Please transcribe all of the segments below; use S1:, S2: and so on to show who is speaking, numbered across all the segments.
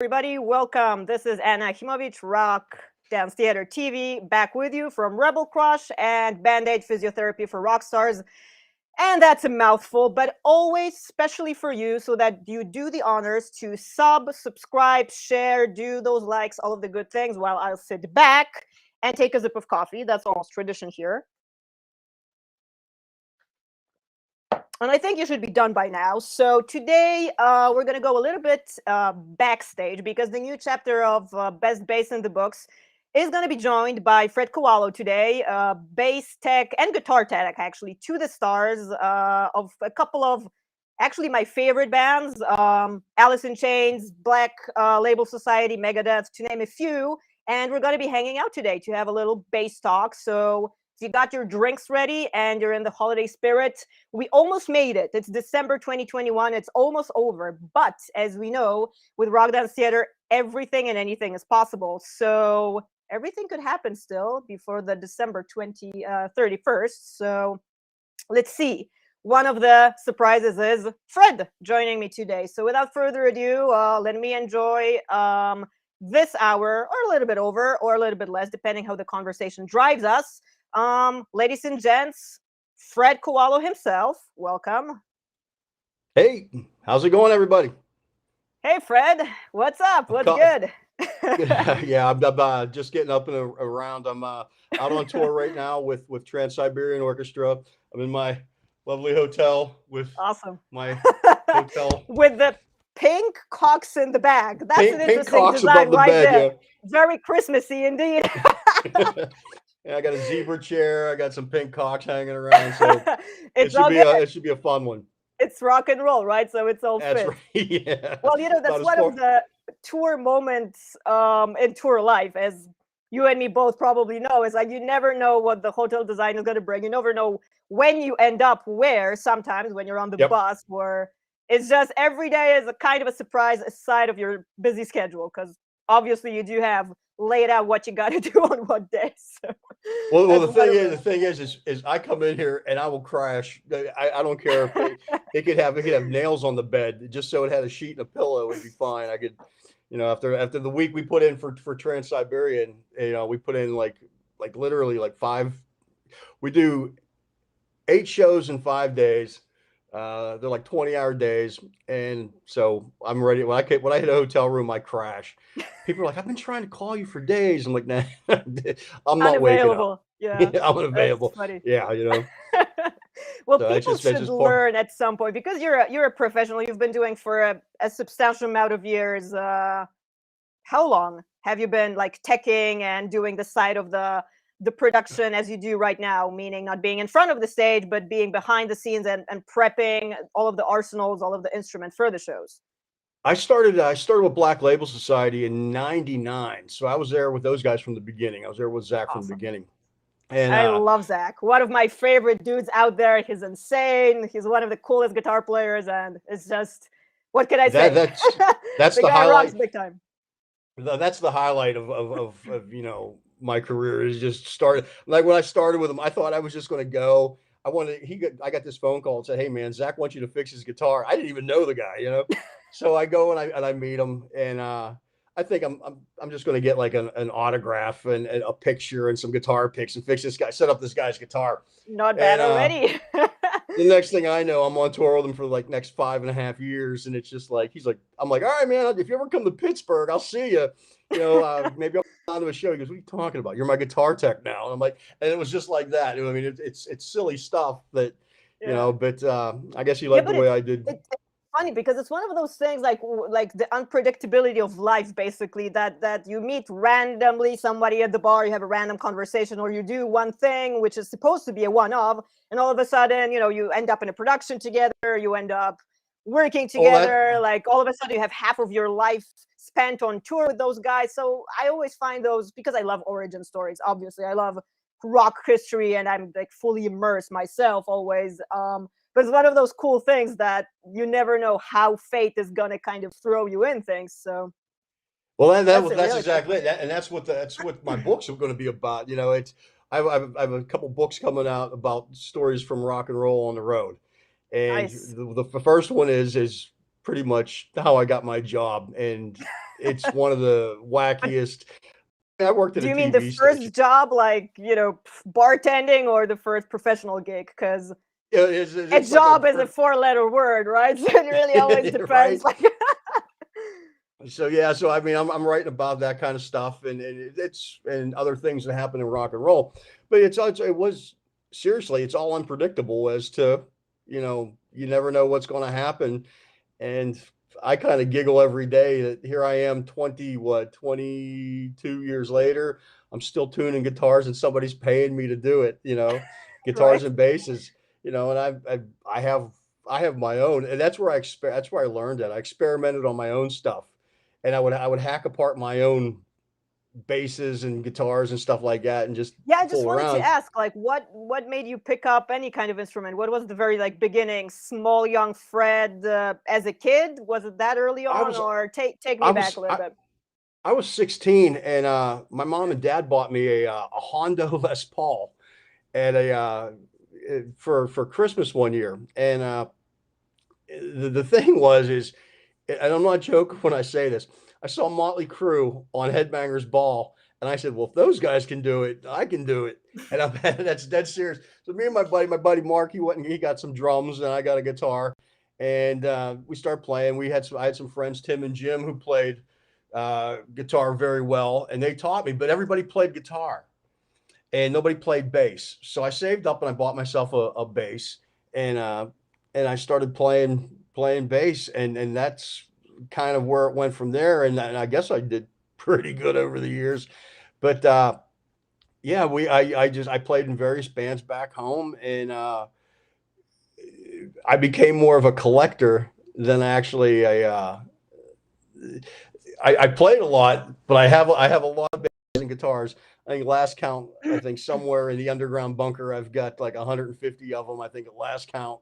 S1: everybody. Welcome. This is Anna Achimowicz, Rock Dance Theater TV, back with you from Rebel Crush and Band-Aid Physiotherapy for Rock Stars. And that's a mouthful, but always specially for you so that you do the honors to subscribe, share, do those likes, all of the good things while I'll sit back and take a sip of coffee. That's almost tradition here. And I think you should be done by now. So today we're going to go a little bit backstage because the new chapter of Best Bass in the Books is going to be joined by Fred Kowalo today, bass tech and guitar tech, actually, to the stars of a couple of actually my favorite bands, Alice in Chains, Black Label Society, Megadeth, to name a few. And we're going to be hanging out today to have a little bass talk. So if you got your drinks ready and you're in the holiday spirit, we almost made it. It's December 2021. It's almost over. But as we know, with Rock Dance Theater, everything and anything is possible. So everything could happen still before the December 31st. So let's see. One of the surprises is Fred joining me today. So without further ado, let me enjoy this hour, or a little bit over, or a little bit less, depending how the conversation drives us. Ladies and gents, Fred Kowalo himself, welcome.
S2: Hey, how's it going, everybody?
S1: Hey, Fred, what's up? What's good?
S2: Yeah, I'm just getting up and around. I'm out on tour right now with Trans-Siberian Orchestra. I'm in my lovely hotel with
S1: awesome
S2: my hotel
S1: with the pink cocks in the bag. That's an interesting design right
S2: bed,
S1: there.
S2: yeah.
S1: Very Christmassy indeed.
S2: Yeah, I got a zebra chair. I got some pink cocks hanging around. So it should be a fun one.
S1: It's rock and roll, right? So it's all
S2: That's
S1: fit.
S2: right. Yeah.
S1: Well, that's one of the tour moments in tour life, as you and me both probably know, is like you never know what the hotel design is going to bring. You never know when you end up where, sometimes when you're on the bus, or it's just every day is a kind of a surprise aside of your busy schedule, because obviously you do have laid out what you got to do on what day. So
S2: well, the thing is I come in here and I will crash. I don't care if it could have nails on the bed, just so it had a sheet and a pillow, it'd be fine. I could, after the week we put in for Trans-Siberian, we put in like literally like we do 8 shows in 5 days. They're like 20-hour days, and so I'm ready. When I hit a hotel room, I crash. People are like, "I've been trying to call you for days." I'm like, "Nah, I'm not waking up.
S1: Yeah,
S2: I'm unavailable." Yeah,
S1: well, so people should learn at some point, because you're a professional. You've been doing for a substantial amount of years. How long have you been like teching and doing the side of the production as you do right now, meaning not being in front of the stage, but being behind the scenes and prepping all of the arsenals, all of the instruments for the shows?
S2: I started with Black Label Society in '99, so I was there with those guys from the beginning. I was there with Zach from the beginning. And
S1: I love Zach. One of my favorite dudes out there. He's insane. He's one of the coolest guitar players, and it's just, what can I say?
S2: That's
S1: the
S2: guy
S1: highlight. Rocks big time.
S2: That's the highlight of my career, is just started. Like when I started with him, I thought I was just going to go. I got this phone call and said, "Hey man, Zach wants you to fix his guitar." I didn't even know the guy, So I go and I meet him, and I think I'm just going to get like an autograph and a picture and some guitar picks and set up this guy's guitar.
S1: Not bad already.
S2: The next thing I know, I'm on tour with him for like next 5.5 years, and it's just like I'm like, "All right, man, if you ever come to Pittsburgh, I'll see you. Maybe I'll come on to a show." He goes, "What are you talking about? You're my guitar tech now." And I'm like, and it was just like that. I mean, it's silly stuff that, but I guess you like the way I did.
S1: It's funny because it's one of those things like the unpredictability of life, basically, that you meet randomly somebody at the bar, you have a random conversation, or you do one thing which is supposed to be a one-off, and all of a sudden, you end up in a production together, you end up working together, like all of a sudden you have half of your life spent on tour with those guys. So I always find those, because I love origin stories, obviously. I love rock history, and I'm like fully immersed myself always. But it's one of those cool things that you never know how fate is going to kind of throw you in things. So,
S2: well, that's exactly it. And that's what my books are going to be about. I have a couple books coming out about stories from rock and roll on the road. And the first one is pretty much how I got my job. And It's one of the wackiest. I worked at
S1: Do
S2: a
S1: you mean the
S2: TV station.
S1: first job, like, bartending, or the first professional gig? Because
S2: Yeah,
S1: a
S2: it's like my
S1: job is a
S2: first,
S1: 4-letter word, right? So it really always depends.
S2: right?
S1: Like,
S2: So yeah, so I mean, I'm writing about that kind of stuff, and it's and other things that happen in rock and roll, but it was seriously, it's all unpredictable as to, you never know what's going to happen, and I kind of giggle every day that here I am, 22 years later, I'm still tuning guitars and somebody's paying me to do it, guitars
S1: right?
S2: and basses, and I have my own, and that's where I learned it. I experimented on my own stuff, and I would hack apart my own basses and guitars and stuff like that, and just
S1: Yeah, I just
S2: fool
S1: wanted to
S2: around.
S1: ask, like, what made you pick up any kind of instrument? What was the very, like, beginning, small young Fred, as a kid? Was it that early
S2: I
S1: on,
S2: was
S1: or take
S2: I
S1: me back
S2: was
S1: a little bit?
S2: I was 16, and my mom and dad bought me a Honda Les Paul at for Christmas one year, and the thing was is, and I'm not joking when I say this, I saw Motley Crue on Headbangers Ball, and I said, "Well, if those guys can do it, I can do it." And that's dead serious. So me and my buddy Mark, he got some drums, and I got a guitar, and we started playing. I had some friends, Tim and Jim, who played guitar very well, and they taught me. But everybody played guitar, and nobody played bass. So I saved up and I bought myself a bass, and I started playing bass, and that's kind of where it went from there. And I guess I did pretty good over the years. But yeah, I played in various bands back home, and I became more of a collector than actually a. I played a lot, but I have a lot of basses and guitars. I think last count, I think somewhere in the underground bunker, I've got like 150 of them. I think at last count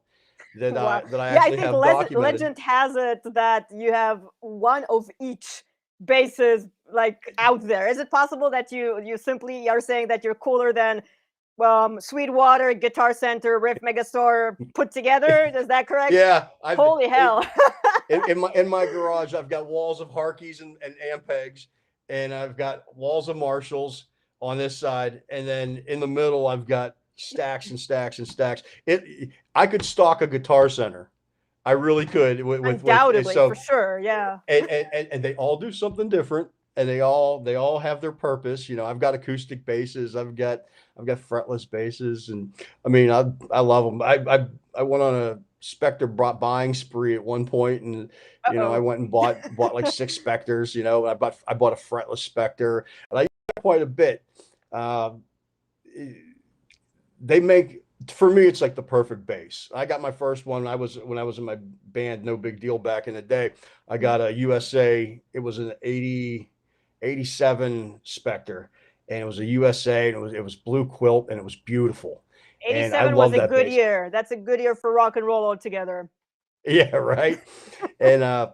S2: that
S1: Wow.
S2: I
S1: Yeah, I
S2: actually
S1: think
S2: have documented.
S1: legend has it that you have one of each bases, like, out there. Is it possible that you simply are saying that you're cooler than Sweetwater, Guitar Center, Riff Megastore put together? Is that correct?
S2: Yeah,
S1: Holy hell.
S2: in my garage, I've got walls of Harkeys and Ampegs, and I've got walls of Marshalls on this side, and then in the middle, I've got stacks and stacks and stacks. I could stock a Guitar Center. I really could and
S1: Undoubtedly, for
S2: so
S1: sure. Yeah.
S2: and they all do something different, and they all have their purpose. I've got acoustic basses, I've got fretless basses, and I mean, I love them. I went on a Spector buying spree at one point, and I
S1: Uh-oh.
S2: went and bought like six Spectors. I bought a fretless Spector, and I use that quite a bit. uh, they make For me, it's like the perfect bass. I got my first one when I was in my band No Big Deal back in the day. I
S1: Mhm.
S2: got a USA. It was an 87 Spectre, and it was a USA, and it was blue quilt, and it was beautiful, and I
S1: 87 was
S2: love
S1: a
S2: that
S1: good
S2: bass.
S1: year. That's a good year for rock and roll altogether.
S2: Yeah, right. And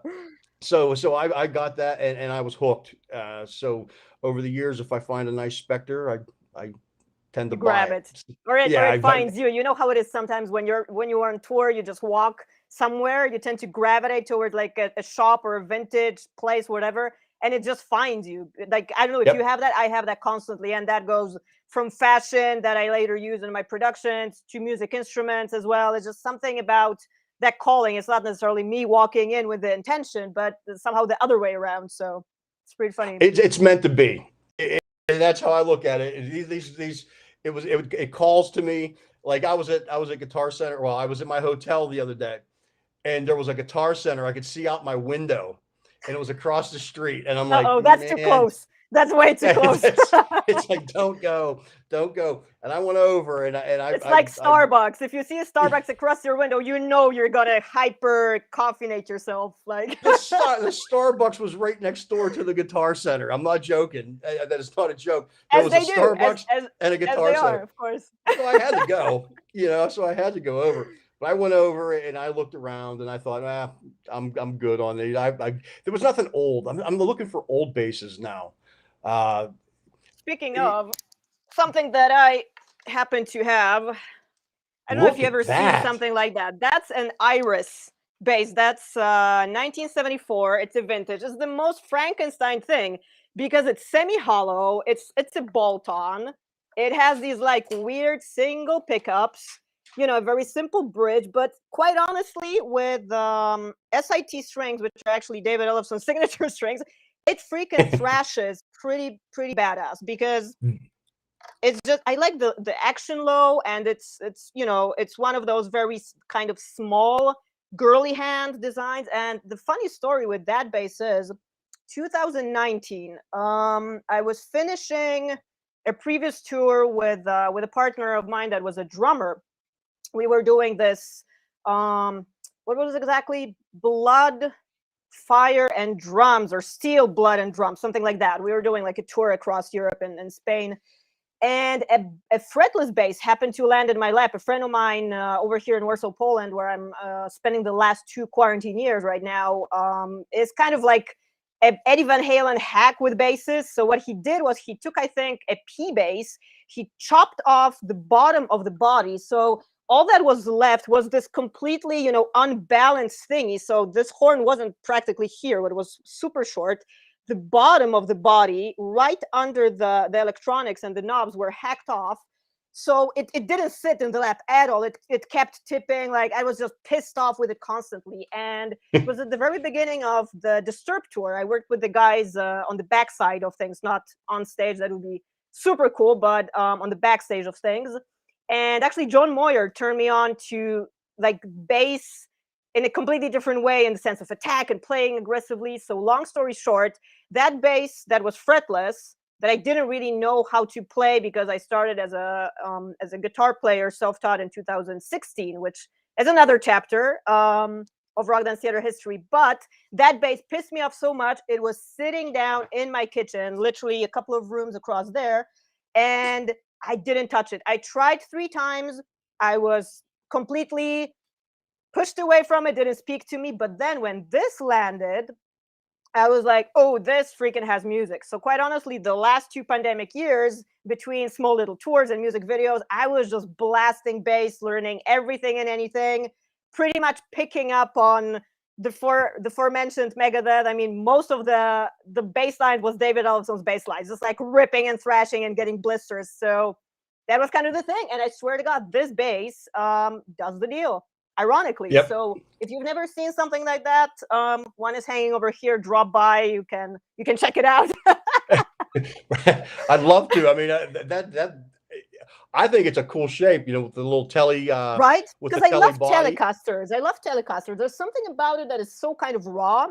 S2: so I got that, and I was hooked. So over the years, if I find a nice Spectre, I tend to
S1: You
S2: buy
S1: grab
S2: it.
S1: it, or it
S2: Yeah,
S1: finds you. You know how it is sometimes when you are on tour, you just walk somewhere, you tend to gravitate toward, like, a shop or a vintage place, whatever, and it just finds you. Like, I don't know if you
S2: yep.
S1: have that. I have that constantly, and that goes from fashion that I later use in my productions to music instruments as well. It's just something about that calling. It's not necessarily me walking in with the intention, but somehow the other way around. So it's pretty funny.
S2: It's meant to be. And that's how I look at it. These it calls to me. Like I was at Guitar Center. Well, I was at my hotel the other day, and there was a Guitar Center. I could see out my window, and it was across the street. And I'm like,
S1: Uh-oh, that's too
S2: man,
S1: close. That's way too close.
S2: it's like don't go. And I went over, and
S1: It's like Starbucks. If you see a Starbucks across your window, you know you're gonna hyper caffeinate yourself. Like,
S2: the Starbucks was right next door to the Guitar Center. I'm not joking. That is not a joke. There
S1: as
S2: was a
S1: they do,
S2: Starbucks and a
S1: as they
S2: Guitar
S1: are,
S2: Center.
S1: of course.
S2: So I had to go, so I had to go over. But I went over and I looked around and I thought, I'm good on it. There was nothing old. I'm looking for old basses now. Uh,
S1: Speaking
S2: it-
S1: of something that I happen to have, I don't know if
S2: Look
S1: you
S2: at
S1: ever seen
S2: that.
S1: something like that. That's an iris bass. That's 1974. It's a vintage. It's the most Frankenstein thing because it's semi-hollow. It's a bolt-on. It has these like weird single pickups. A very simple bridge, but quite honestly, with SIT strings, which are actually David Ellefson's signature strings, it freaking thrashes pretty badass because it's just I like the action low, and it's one of those very kind of small girly hand designs. And the funny story with that bass is 2019, I was finishing a previous tour with a partner of mine that was a drummer. We were doing this what was it exactly, blood, fire and drums, or steel, blood and drums, something like that. We were doing like a tour across Europe and Spain, and a fretless bass happened to land in my lap. A friend of mine over here in Warsaw, Poland, where I'm spending the last 2 quarantine years right now, is kind of like a Eddie Van Halen hack with basses. So what he did was he took, I think, a P bass, he chopped off the bottom of the body, so all that was left was this completely, unbalanced thingy. So this horn wasn't practically here, but it was super short. The bottom of the body, right under the electronics and the knobs, were hacked off. So it didn't sit in the lap at all. It kept tipping. Like, I was just pissed off with it constantly. And it was at the very beginning of the Disturbed tour. I worked with the guys on the backside of things, not on stage. That would be super cool, but on the backstage of things. And actually, John Moyer turned me on to like bass in a completely different way, in the sense of attack and playing aggressively. So long story short, that bass that was fretless, that I didn't really know how to play because I started as a guitar player, self-taught in 2016, which is another chapter of rock dance theater history. But that bass pissed me off so much. It was sitting down in my kitchen, literally a couple of rooms across there, and I didn't touch it. I tried 3 times. I was completely pushed away from it, didn't speak to me. But then when this landed, I was like, oh, this freaking has music. So quite honestly, the last 2 pandemic years, between small little tours and music videos, I was just blasting bass, learning everything and anything, pretty much picking up on the aforementioned Megadeth. I mean, most of the bass line was David Ellefson's bass lines, just like ripping and thrashing and getting blisters. So that was kind of the thing. And I swear to God, this bass does the deal, ironically.
S2: Yep.
S1: So if you've never seen something like that, one is hanging over here. Drop by. You can check it out.
S2: I'd love to. I mean, I think it's a cool shape, with the little telly,
S1: right?
S2: with the
S1: Because I
S2: telly
S1: love
S2: body.
S1: Telecasters. I love Telecasters. There's something about it that is so kind of raw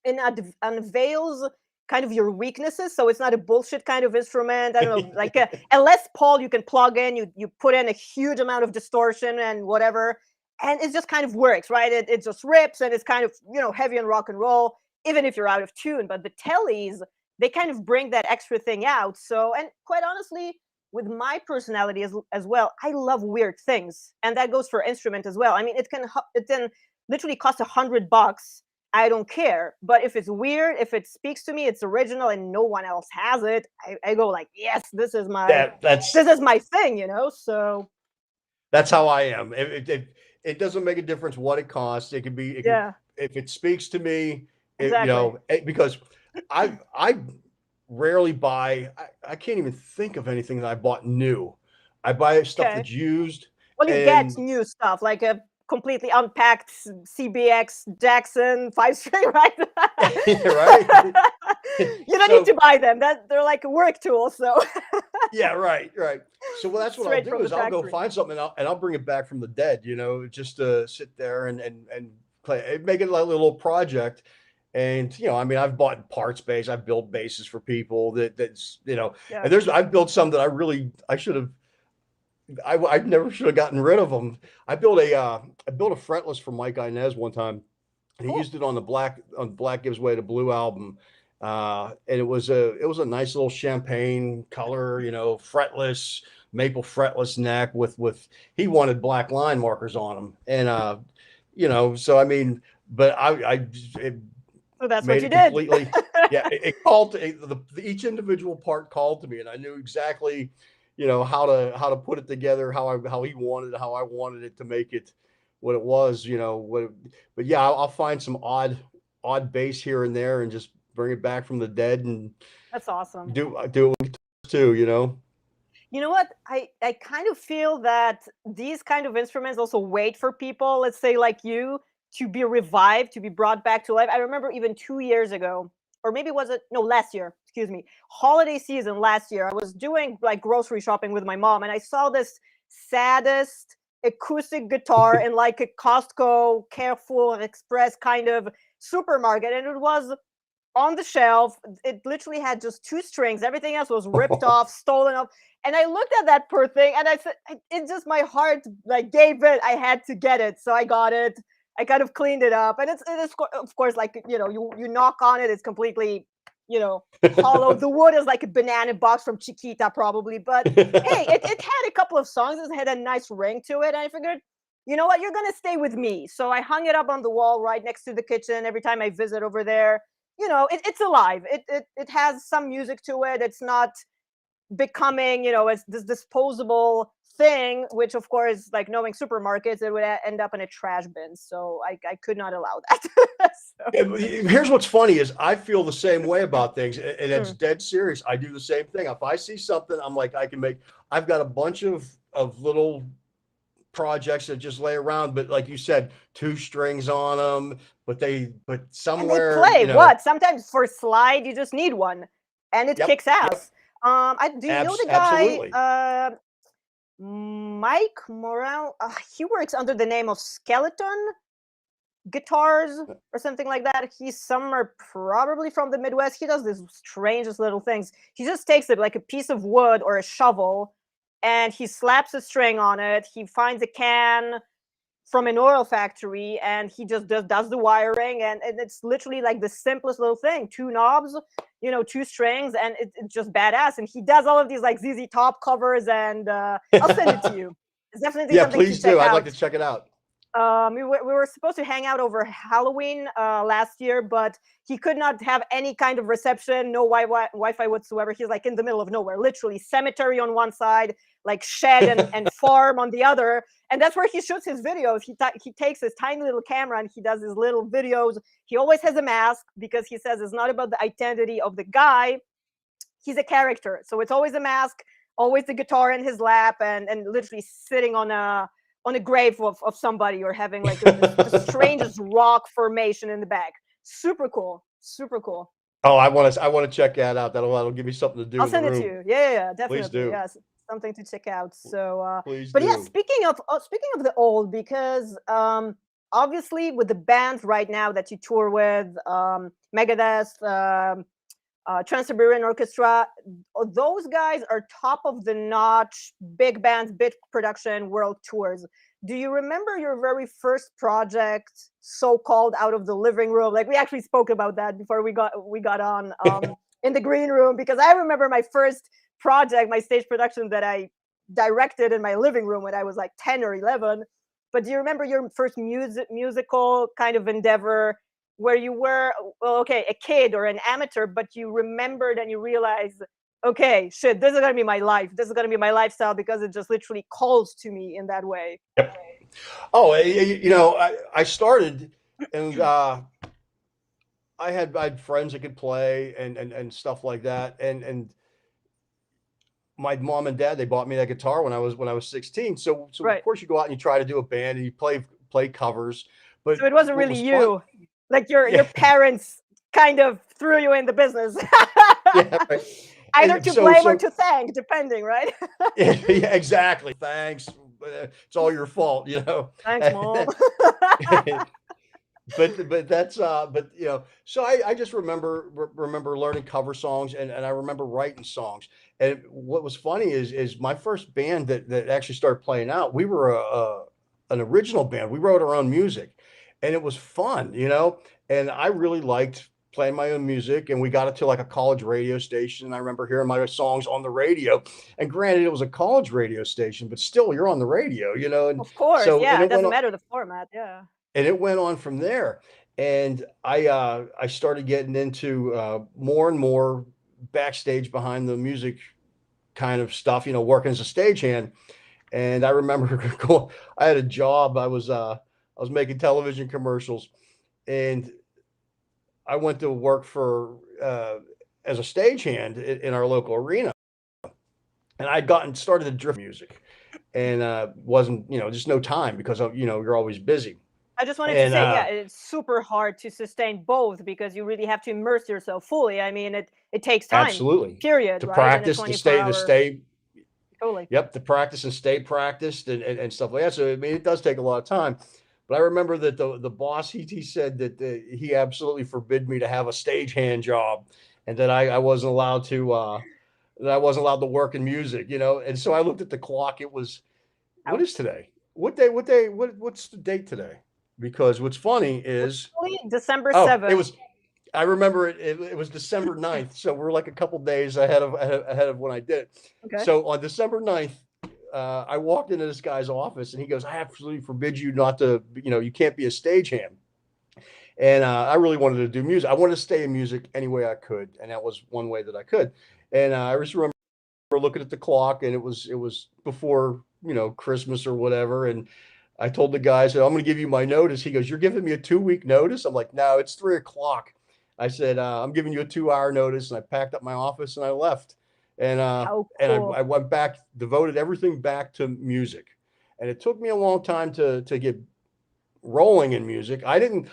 S1: and unveils kind of your weaknesses. So it's not a bullshit kind of instrument. I don't know, like a Les Paul you can plug in, you put in a huge amount of distortion and whatever, and it just kind of works, right? It just rips, and it's kind of, heavy and rock and roll, even if you're out of tune. But the tellies, they kind of bring that extra thing out. So, and quite honestly, with my personality as well, I love weird things, and that goes for instrument as well. I mean, it can literally cost $100. I don't care. But if it's weird, if it speaks to me, it's original, and no one else has it, I go like, yes, this is my thing, So
S2: that's how I am. It doesn't make a difference what it costs. It could be, if it speaks to me,
S1: exactly.
S2: because I rarely buy. I can't even think of anything that I bought new. I buy stuff
S1: Okay.
S2: that's used.
S1: Well, you
S2: And
S1: get new stuff, like a completely unpacked CBX Jackson 5-string, right?
S2: right.
S1: You don't need to buy them. They're like a work tool. So
S2: yeah, right. So that's what I'll
S1: straight
S2: do
S1: from the
S2: is I'll go
S1: factory.
S2: find something, and I'll bring it back from the dead. Just to sit there and play, make it like a little project. And I mean, I've bought parts bass, I've built bases for people that's
S1: Yeah.
S2: and I've built some that I should have. I never should have gotten rid of them. I built a fretless for Mike Inez one time, and he
S1: Cool.
S2: used it on the Black Gives Way to Blue album. And it was a nice little champagne color, fretless, maple fretless neck with he wanted black line markers on them. And so I mean, but it
S1: So that's
S2: made
S1: what you
S2: it
S1: did.
S2: completely. Yeah, it called each individual part called to me, and I knew exactly, how to put it together, how he wanted it, how I wanted it to make it what it was, but yeah, I'll find some odd bass here and there and just bring it back from the dead and
S1: That's awesome.
S2: do it with guitars too,
S1: You know what? I kind of feel that these kind of instruments also wait for people, let's say like you, to be revived, to be brought back to life. I remember even 2 years ago, or maybe was it no last year? Excuse me, holiday season last year. I was doing like grocery shopping with my mom, and I saw this saddest acoustic guitar in like a Costco, Carrefour Express kind of supermarket, and it was on the shelf. It literally had just two strings. Everything else was ripped off, stolen off. And I looked at that poor thing, and I said, it just my heart like gave it. I had to get it, so I got it. I kind of cleaned it up, and it is of course like you knock on it, it's completely hollow. The wood is like a banana box from Chiquita probably, but hey, it had a couple of songs. It had a nice ring to it, and I figured, you know what, you're gonna stay with me. So I hung it up on the wall right next to the kitchen. Every time I visit over there, it's alive. It has some music to it. It's not becoming as this disposable thing, which of course, like knowing supermarkets, it would end up in a trash bin. So I could not allow that. So.
S2: Here's what's funny is I feel the same way about things, and it's dead serious. I do the same thing. If I see something, I'm like, I've got a bunch of little projects that just lay around, but like you said, two strings on them, but somewhere,
S1: and they play what sometimes for slide you just need one, and it kicks ass. Do you know the guy Mike Morel? He works under the name of Skeleton Guitars or something like that. He's somewhere probably from the Midwest. He does these strangest little things. He just takes it like a piece of wood or a shovel, and he slaps a string on it. He finds a can from an oil factory, and he just does the wiring, and it's literally like the simplest little thing: two knobs, two strings, and it's just badass. And he does all of these like ZZ Top covers, and I'll send it to you. It's definitely something
S2: please
S1: to check
S2: do.
S1: out.
S2: I'd like to check it out.
S1: We were supposed to hang out over Halloween last year, but he could not have any kind of reception, no Wi-Fi whatsoever. He's like in the middle of nowhere, literally cemetery on one side, like shed and farm on the other. And that's where he shoots his videos. He takes his tiny little camera and he does his little videos. He always has a mask because he says it's not about the identity of the guy. He's a character. So it's always a mask, always the guitar in his lap, and literally sitting on a grave of somebody, or having like the strangest rock formation in the back. Super cool. Super cool.
S2: Oh, I want to check that out. That'll give me something to do.
S1: I'll send it to you. Yeah, definitely.
S2: Please do.
S1: Yes, something to check out. So,
S2: please
S1: but
S2: do.
S1: yeah, speaking of the old, because obviously with the bands right now that you tour with, Megadeth, Trans-Siberian Orchestra, those guys are top of the notch, big bands, big production, world tours. Do you remember your very first project, so-called out of the living room? Like, we actually spoke about that before we got on in the green room, because I remember my first project, my stage production that I directed in my living room when I was like 10 or 11. But do you remember your first musical kind of endeavor, where you were, well, okay, a kid or an amateur, but you remembered and you realized, okay, shit, this is going to be my life. This is going to be my lifestyle, because it just literally calls to me in that way.
S2: Yep. Oh, I started, and I had friends that could play and stuff like that. And my mom and dad, they bought me that guitar when I was 16. So
S1: Right.
S2: Of course you go out and you try to do a band and you play covers, but
S1: so it wasn't really you. Like your parents kind of threw you in the business.
S2: Yeah, right.
S1: Either to blame or to thank, depending, right?
S2: Yeah, exactly. Thanks. It's all your fault,
S1: Thanks, Mom.
S2: but that's so I just remember learning cover songs, and I remember writing songs. And what was funny is my first band that actually started playing out, we were an original band. We wrote our own music, and it was fun, and I really liked playing my own music. And we got it to like a college radio station, and I remember hearing my songs on the radio. And granted, it was a college radio station, but still, you're on the radio, and
S1: of course,
S2: so,
S1: yeah, it doesn't matter the format. Yeah.
S2: And it went on from there. And I started getting into more and more backstage behind the music kind of stuff, working as a stagehand. And I remember I had a job. I was I was making television commercials, and I went to work for as a stagehand in our local arena, and I'd gotten started to drift music, and wasn't just no time because of you're always busy,
S1: I just wanted to
S2: and
S1: say, yeah, it's super hard to sustain both because you really have to immerse yourself fully. I mean, it takes time,
S2: absolutely
S1: period,
S2: to
S1: right? In a
S2: practice,
S1: 24-hour,
S2: to
S1: totally.
S2: yep, to practice and stay practiced and stuff like that. So I mean, it does take a lot of time. But I remember that the boss he said that he absolutely forbid me to have a stagehand job, and that I wasn't allowed to work in music, And so I looked at the clock. It was what is
S1: Ouch.
S2: today? What day? What day? What's the date today? Because what's funny is
S1: Really? December
S2: it
S1: 7th.
S2: was I remember it was December 9th, so we're like a couple days ahead of when I did it.
S1: Okay.
S2: So on December 9th, I walked into this guy's office and he goes, "I absolutely forbid you not to, you can't be a stagehand." And I really wanted to do music. I wanted to stay in music any way I could, and that was one way that I could. And I just remember looking at the clock, and it was before Christmas or whatever, and I told the guy, I said, "I'm going to give you my notice." He goes, "You're giving me a 2 week notice?" I'm like, "No, it's 3 o'clock." I said, "I'm giving you a 2 hour notice," and I packed up my office and I left, and
S1: How
S2: I
S1: cool.
S2: went back, devoted everything back to music, and it took me a long time to get rolling in music. I didn't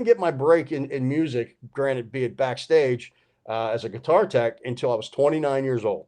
S2: get my break in music, granted, be it backstage as a guitar tech, until I was 29 years old.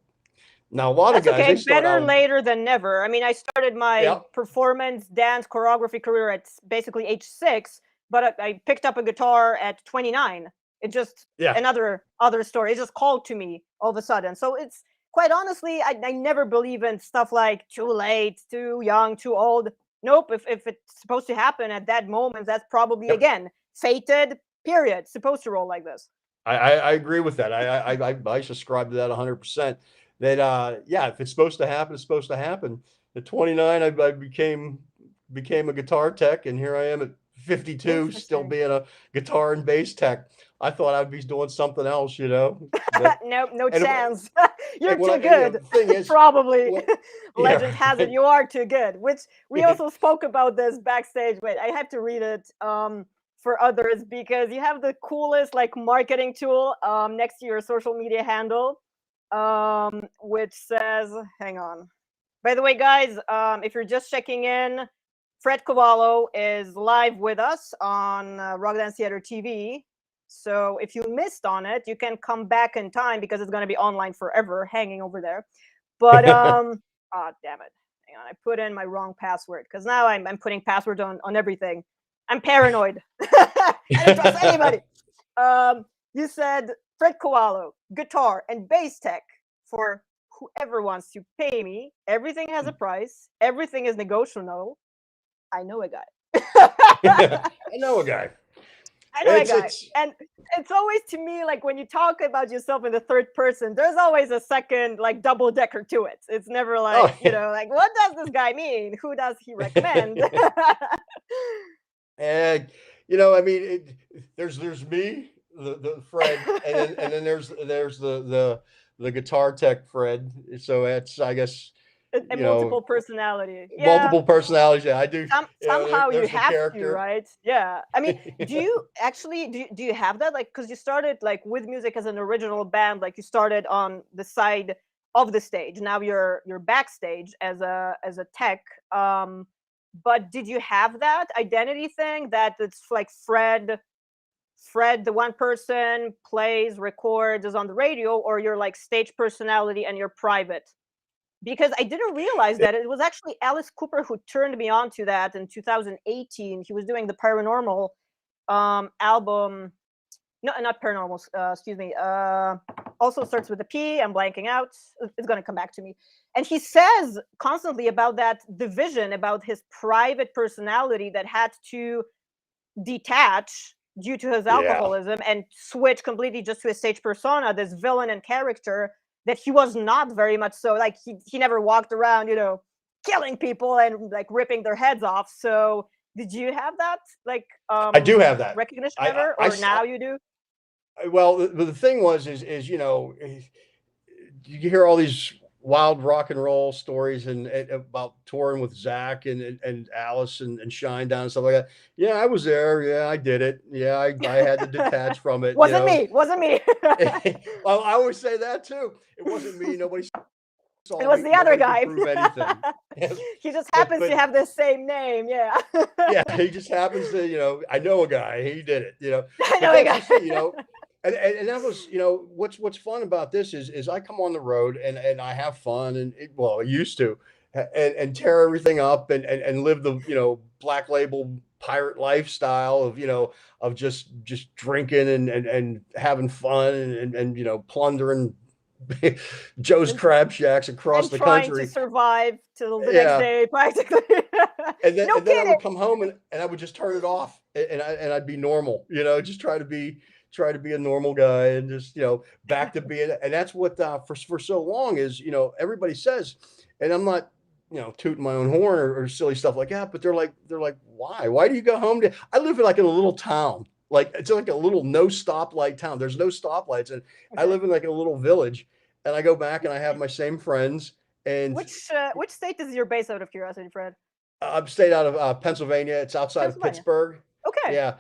S2: Now, a lot of
S1: That's
S2: guys,
S1: okay.
S2: they start
S1: Better
S2: out,
S1: later than never. I mean, I started
S2: yeah,
S1: my performance dance choreography career at basically age 6, but I picked up a guitar at 29. It just
S2: yeah.
S1: another other story. It just called to me all of a sudden. So it's quite honestly, I never believe in stuff like too late, too young, too old. Nope. If it's supposed to happen at that moment, that's probably
S2: Yep.
S1: again fated. Period. Supposed to roll like this.
S2: I agree with that. I subscribe to that 100%. That yeah, if it's supposed to happen, it's supposed to happen. At 29, I became a guitar tech, and here I am at 52, still
S1: Interesting.
S2: being a guitar and bass tech. I thought I'd be doing something else. But
S1: Nope, no
S2: and,
S1: chance. You're
S2: and
S1: too good.
S2: the thing is,
S1: Probably.
S2: what,
S1: Legend
S2: yeah,
S1: has it
S2: right.
S1: you are too good. Which we also spoke about this backstage. Wait, I have to read it for others because you have the coolest like marketing tool next to your social media handle, which says, hang on. By the way, guys, if you're just checking in, Fred Kowalo is live with us on Rock Dance Theater TV. So if you missed on it, you can come back in time because it's going to be online forever, hanging over there. But oh damn it! Hang on, I put in my wrong password because now I'm putting passwords on everything. I'm paranoid. I don't trust anybody. You said Fred Kowalo, guitar and bass tech for whoever wants to pay me. Everything has a price. Everything is negotiable. I know a guy.
S2: I know a guy.
S1: I know a
S2: It's
S1: guy.
S2: it's
S1: And it's always to me like when you talk about yourself in the third person, there's always a second like double decker to it. It's never like,
S2: oh yeah.
S1: like what does this guy mean? Who does he recommend?
S2: And I mean, there's me, the Fred, and then there's the guitar tech Fred. So that's, I guess,
S1: A multiple personality. Yeah.
S2: multiple personalities. Yeah, I do.
S1: Somehow you
S2: There's the
S1: have to,
S2: character.
S1: right? Yeah. I mean, do you actually do you have that? Like, because you started like with music as an original band, like you started on the side of the stage. Now you're backstage as a tech. But did you have that identity thing that it's like Fred, the one person plays, records, is on the radio, or you're like stage personality and you're private? Because I didn't realize that it was actually Alice Cooper who turned me on to that in 2018. He was doing the Paranormal album. No, not Paranormal. Excuse me. Also starts with a P. I'm blanking out. It's going to come back to me. And he says constantly about that division, about his private personality that had to detach due to his
S2: Yeah.
S1: alcoholism and switch completely just to a stage persona, this villain and character that he was not very much so. Like he never walked around, killing people and like ripping their heads off. So did you have that like
S2: I do have that.
S1: recognition ever, or now you do?
S2: Well, the thing was is you hear all these wild rock and roll stories and about touring with Zach and Alice and Shinedown and stuff like that. Yeah, I was there. Yeah, I did it. Yeah, I had to detach from it.
S1: Wasn't me. Wasn't me.
S2: Well, I always say that too. It wasn't me. Nobody
S1: It
S2: saw
S1: was
S2: me.
S1: the other
S2: Nobody could
S1: guy.
S2: prove anything.
S1: He just
S2: but
S1: happens to
S2: but
S1: have the same name. Yeah.
S2: yeah, he just happens to, I know a guy, he did it,
S1: I
S2: but
S1: know a
S2: that's
S1: guy.
S2: just it, and that was, what's fun about this is I come on the road and I have fun well, I used to and tear everything up and live the, black label pirate lifestyle of, of just drinking and having fun and plundering Joe's
S1: and,
S2: Crab Shacks across
S1: and
S2: the
S1: trying to
S2: country.
S1: survive till the next
S2: Yeah,
S1: day, practically. No
S2: and then I
S1: kidding.
S2: would come home and I would just turn it off I'd be normal, just try to be a normal guy and just, back to being, and that's what for so long is, everybody says, and I'm not, tooting my own horn or silly stuff like that, but they're like, why do you go home I live in a little town, like it's like a little no stoplight town. There's no stoplights, and I
S1: Okay.
S2: live in like a little village, and I go back and I have my same friends, and
S1: Which state is your base, out of curiosity, Fred?
S2: I'm stayed out of Pennsylvania. It's outside of
S1: Pennsylvania.
S2: Pittsburgh.
S1: Okay.
S2: Yeah.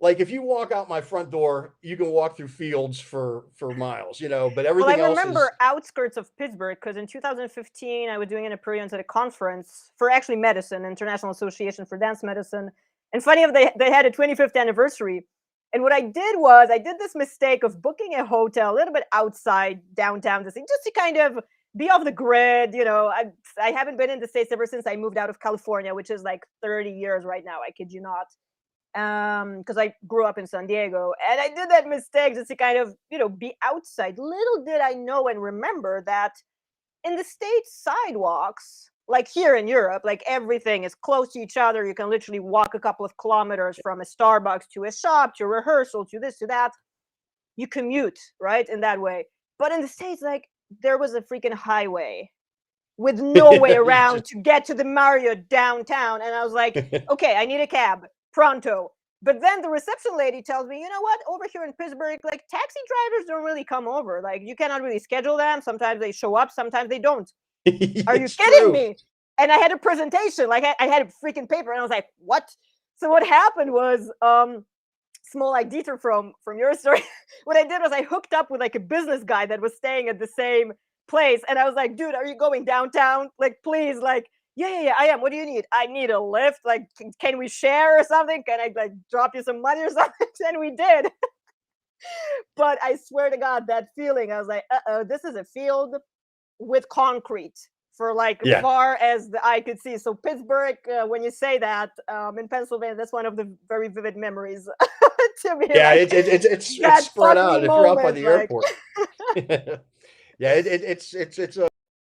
S2: Like if you walk out my front door, you can walk through fields for miles, but
S1: Well, I
S2: everything else
S1: remember
S2: is
S1: outskirts of Pittsburgh because in 2015 I was doing an appearance at a conference for actually medicine, International Association for Dance Medicine. And funny enough, they had a 25th anniversary. And what I did was I did this mistake of booking a hotel a little bit outside downtown just to kind of be off the grid. I haven't been in the States ever since I moved out of California, which is like 30 years right now. I kid you not. Because I grew up in San Diego, and I did that mistake just to kind of, be outside. Little did I know and remember that in the States, sidewalks, like here in Europe, like everything is close to each other. You can literally walk a couple of kilometers from a Starbucks to a shop, to a rehearsal, to this, to that. You commute, right, in that way. But in the States, like, there was a freaking highway with no way
S2: you
S1: around
S2: just
S1: to get to the Marriott downtown. And I was like, okay, I need a cab pronto. But then the reception lady tells me, you know what? Over here in Pittsburgh, like taxi drivers don't really come over. Like you cannot really schedule them. Sometimes they show up, sometimes they don't. Are you
S2: it's
S1: kidding
S2: true.
S1: me? And I had a presentation, like I had a freaking paper, and I was like, what? So what happened was, small like detour from your story. What I did was I hooked up with like a business guy that was staying at the same place, and I was like, dude, are you going downtown? Like, please, like, yeah, I am. What do you need? I need a lift. Like, can we share or something? Can I like drop you some money or something? And we did. But I swear to God, that feeling, I was like, uh-oh, this is a field with concrete for like
S2: Yeah.
S1: far as the eye could see. So Pittsburgh, when you say that, in Pennsylvania, that's one of the very vivid memories to me.
S2: Yeah,
S1: Like
S2: it's
S1: that
S2: spread
S1: fuck me
S2: out if you're out by
S1: moment,
S2: the
S1: like
S2: airport. Yeah,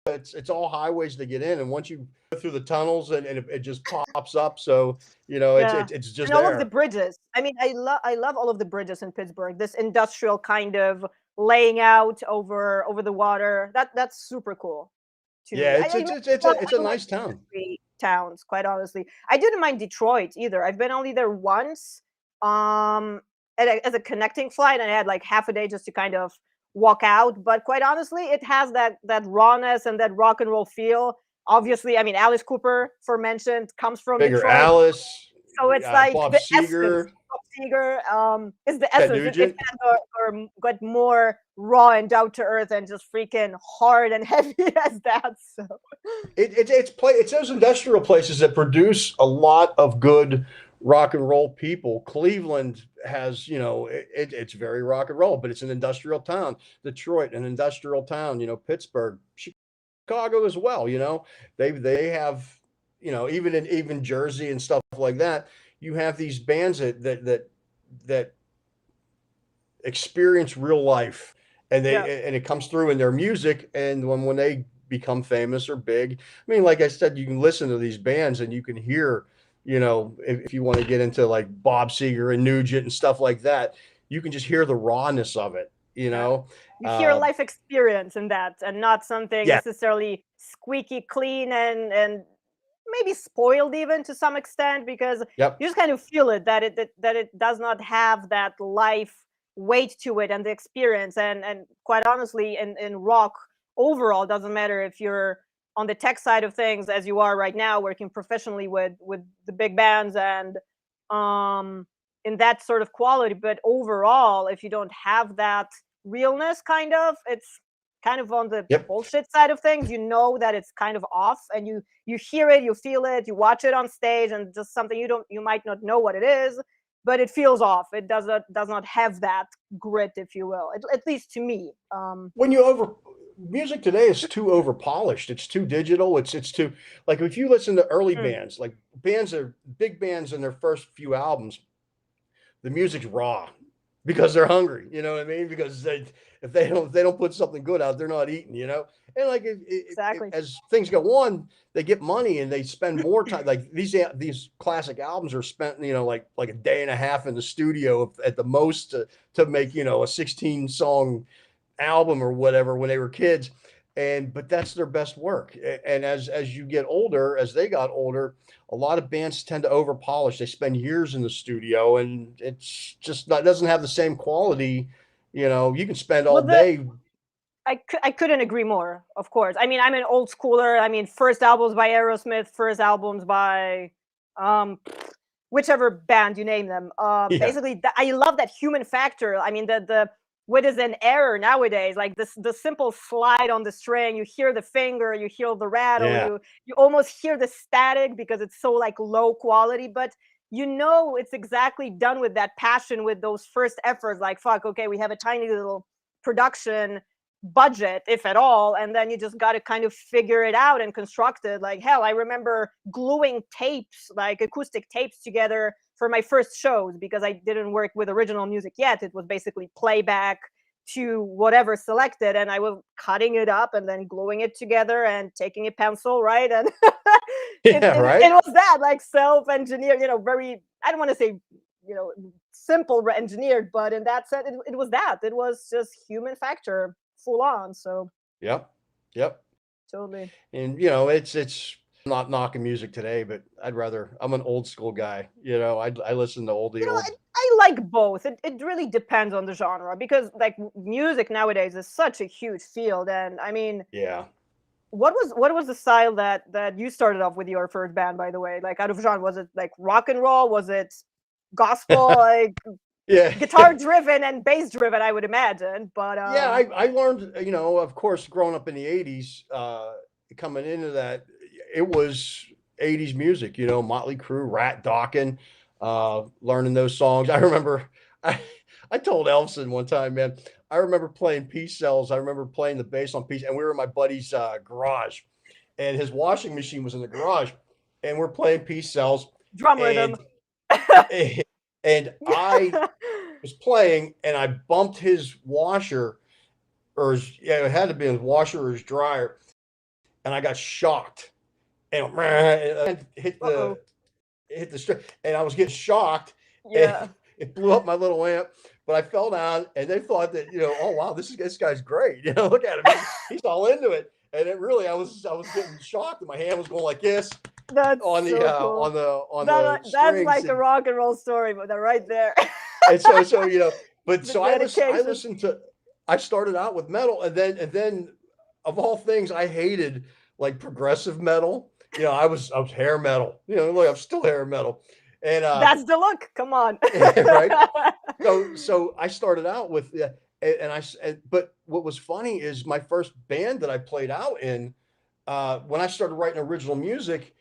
S2: it's all highways to get in, and once you go through the tunnels and it just pops up, so
S1: yeah.
S2: it's just
S1: And all of the
S2: there.
S1: bridges. I mean, I love all of the bridges in Pittsburgh. This industrial kind of laying out over the water. That's super cool to
S2: Yeah,
S1: me. I,
S2: it's
S1: I
S2: it's
S1: really
S2: it's it's a
S1: love
S2: it's
S1: I
S2: a
S1: like
S2: nice town.
S1: industry towns, quite honestly. I didn't mind Detroit either. I've been only there once, um, as a connecting flight, and I had like half a day just to kind of walk out. But quite honestly, it has that rawness and that rock and roll feel. Obviously, I mean, Alice Cooper, aforementioned, comes from
S2: Bigger
S1: Detroit.
S2: Alice,
S1: So it's like
S2: Bob
S1: the essence.
S2: Seger,
S1: Bob Seger is the
S2: Ted
S1: essence. It
S2: Nugent.
S1: kind of got more raw and down to earth and just freaking hard and heavy as that. So
S2: It's those industrial places that produce a lot of good rock and roll people. Cleveland has, it's very rock and roll, but it's an industrial town. Detroit, an industrial town. Pittsburgh, Chicago as well. They have, even Jersey and stuff like that. You have these bands that experience real life, and
S1: yeah,
S2: it comes through in their music, and when they become famous or big, I mean, like I said, you can listen to these bands and you can hear, if you want to get into like Bob Seger and Nugent and stuff like that, you can just hear the rawness of it,
S1: yeah. You hear
S2: uh
S1: life experience in that, and not something
S2: yeah.
S1: necessarily squeaky clean and maybe spoiled even to some extent, because
S2: Yep.
S1: you just kind of feel it that it does not have that life weight to it and the experience. And quite honestly, in rock, overall, doesn't matter if you're on the tech side of things as you are right now, working professionally with the big bands and um in that sort of quality. But overall, if you don't have that realness, kind of, it's kind of on the
S2: Yep.
S1: bullshit side of things. You know that it's kind of off, and you hear it, you feel it, you watch it on stage, and just something you might not know what it is, but it feels off. It does not have that grit, if you will, at least to me.
S2: When you over music today is too over polished. It's too digital. It's too, like, if you listen to early
S1: Mm,
S2: bands, like bands that are big bands in their first few albums, the music's raw because they're hungry. You know what I mean? Because if they don't put something good out, they're not eating. You know, and like
S1: exactly.
S2: as things go on, they get money and they spend more time. Like these classic albums are spent, like a day and a half in the studio at the most to make a 16 song album or whatever when they were kids. But that's their best work. And as you get older, as they got older, a lot of bands tend to over polish. They spend years in the studio, and it's just not, doesn't have the same quality. You can spend all
S1: Well, the
S2: day.
S1: I couldn't agree more, of course. I mean, I'm an old schooler. I mean, first albums by Aerosmith, first albums by um whichever band you name them.
S2: Yeah,
S1: Basically, I love that human factor. I mean, the what is an error nowadays? Like this, the simple slide on the string, you hear the finger, you hear the rattle,
S2: yeah,
S1: you almost hear the static because it's so like low quality, but it's exactly done with that passion, with those first efforts. Like, fuck, okay, we have a tiny little production budget, if at all, and then you just got to kind of figure it out and construct it. Like, hell, I remember gluing tapes, like acoustic tapes, together for my first shows, because I didn't work with original music yet. It was basically playback to whatever selected, and I was cutting it up and then gluing it together and taking a pencil, right? And it,
S2: yeah,
S1: it,
S2: right.
S1: it was that, like, self-engineered, very, I don't want to say, simple engineered, but in that sense, it was that. It was just human factor full on. So
S2: Yep, yep.
S1: totally.
S2: And it's not knocking music today, but I'm an old school guy. I listen to old.
S1: I like both. It really depends on the genre, because like music nowadays is such a huge field. And I mean,
S2: Yeah.
S1: what was the style that you started off with your first band, by the way? Like, out of genre, was it like rock and roll? Was it gospel? Like
S2: Yeah.
S1: guitar driven and bass driven, I would imagine. But
S2: Yeah, I learned, of course, growing up in the 80s, coming into that, it was 80s music, Motley Crue, Rat Dawkins, learning those songs. I remember I, I told Elson one time, man, I remember playing Peace Cells. I remember playing the bass on Peace, and we were in my buddy's garage, and his washing machine was in the garage, and we're playing Peace Cells,
S1: drum rhythm.
S2: and, and I was playing, and I bumped his washer, it had to be his washer or his dryer, and I got shocked, and hit
S1: Uh-oh.
S2: the string, and I was getting shocked, and
S1: Yeah.
S2: it blew up my little amp. But I fell down, and they thought that, oh wow, this guy's great. Look at him, he's all into it. And it really, I was getting shocked, and my hand was going like this
S1: That's
S2: on the
S1: so cool.
S2: on the
S1: That's
S2: strings,
S1: like a rock and roll story, but they're right there.
S2: and so but
S1: The
S2: so I
S1: dedication.
S2: listened to, I started out with metal, and then of all things, I hated like progressive metal. I was hair metal. Look, I'm still hair metal, and
S1: That's the look. Come on.
S2: right. So I started out with, yeah, but what was funny is my first band that I played out in, when I started writing original music,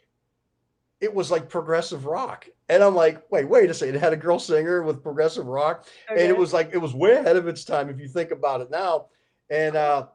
S2: it was like progressive rock. And I'm like, wait a second. It had a girl singer with progressive rock. And
S1: Okay.
S2: it was way ahead of its time if you think about it now. And
S1: Cool.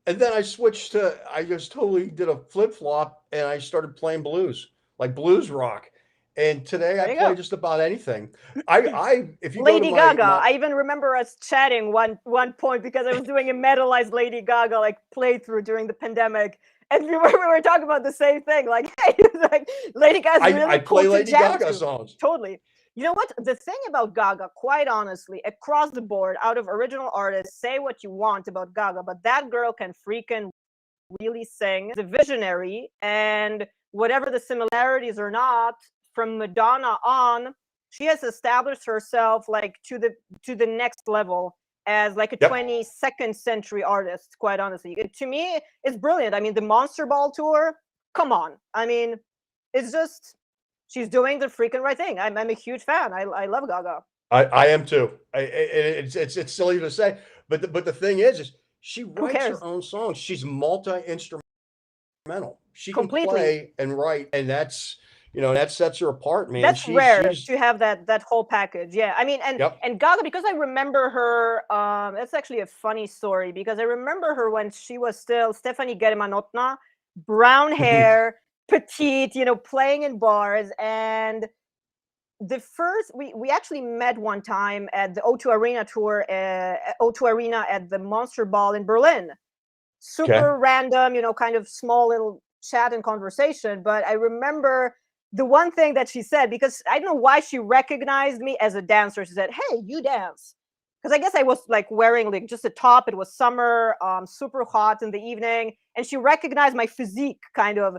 S2: and then I just totally did a flip flop, and I started playing blues, like blues rock. And today I
S1: There you
S2: play
S1: go.
S2: just about anything. If you go to
S1: Lady Gaga.
S2: my
S1: I even remember us chatting one point, because I was doing a metalized Lady Gaga like playthrough during the pandemic, and we were talking about the same thing. Like, hey, like, Lady Gaga's
S2: I
S1: really cool
S2: play
S1: to
S2: Lady
S1: jam
S2: Gaga
S1: to.
S2: songs.
S1: Totally. You know what? The thing about Gaga, quite honestly, across the board, out of original artists, say what you want about Gaga, but that girl can freaking really sing. The visionary, and whatever the similarities or not, from Madonna on, she has established herself like to the next level as like a
S2: Yep.
S1: 22nd century artist, quite honestly. To me, it's brilliant. I mean, the Monster Ball tour, come on. I mean, it's just, she's doing the freaking right thing. I'm a huge fan. I love Gaga.
S2: I am too. It's silly to say, but the thing is she
S1: Who
S2: writes
S1: cares?
S2: her own songs. She's multi-instrumental. She can
S1: Completely.
S2: play and write, and that's that sets her apart, man.
S1: That's rare to have that whole package. Yeah, I mean,
S2: Yep.
S1: and Gaga, because I remember her. That's actually a funny story, because I remember her when she was still Stephanie Germanotna, brown hair, petite, playing in bars. And the first we actually met one time at the O2 Arena tour, O2 Arena at the Monster Ball in Berlin. Super random, kind of small little chat and conversation. But I remember the one thing that she said, because I don't know why she recognized me as a dancer. She said, "Hey, you dance." Because I guess I was like wearing like just a top. It was summer, super hot in the evening. And she recognized my physique, kind of,